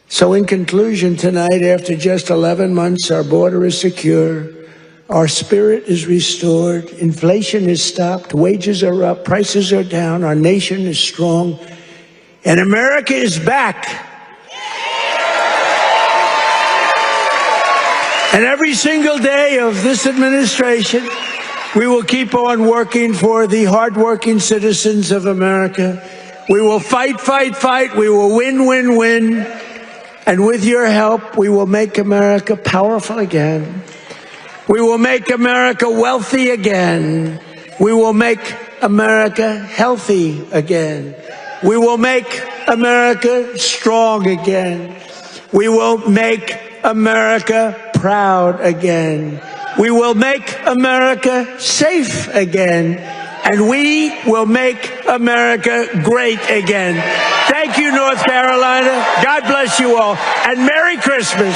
So in conclusion, tonight, after just 11 months, our border is secure. Our spirit is restored. Inflation is stopped. Wages are up. Prices are down. Our nation is strong. And America is back. And every single day of this administration, we will keep on working for the hardworking citizens of America. We will fight, fight, fight. We will win, win, win. And with your help, we will make America powerful again. We will make America wealthy again. We will make America healthy again. We will make America strong again. We will make America proud again. We will make America safe again. And we will make America great again. Thank you, North Carolina. God bless you all. And Merry Christmas.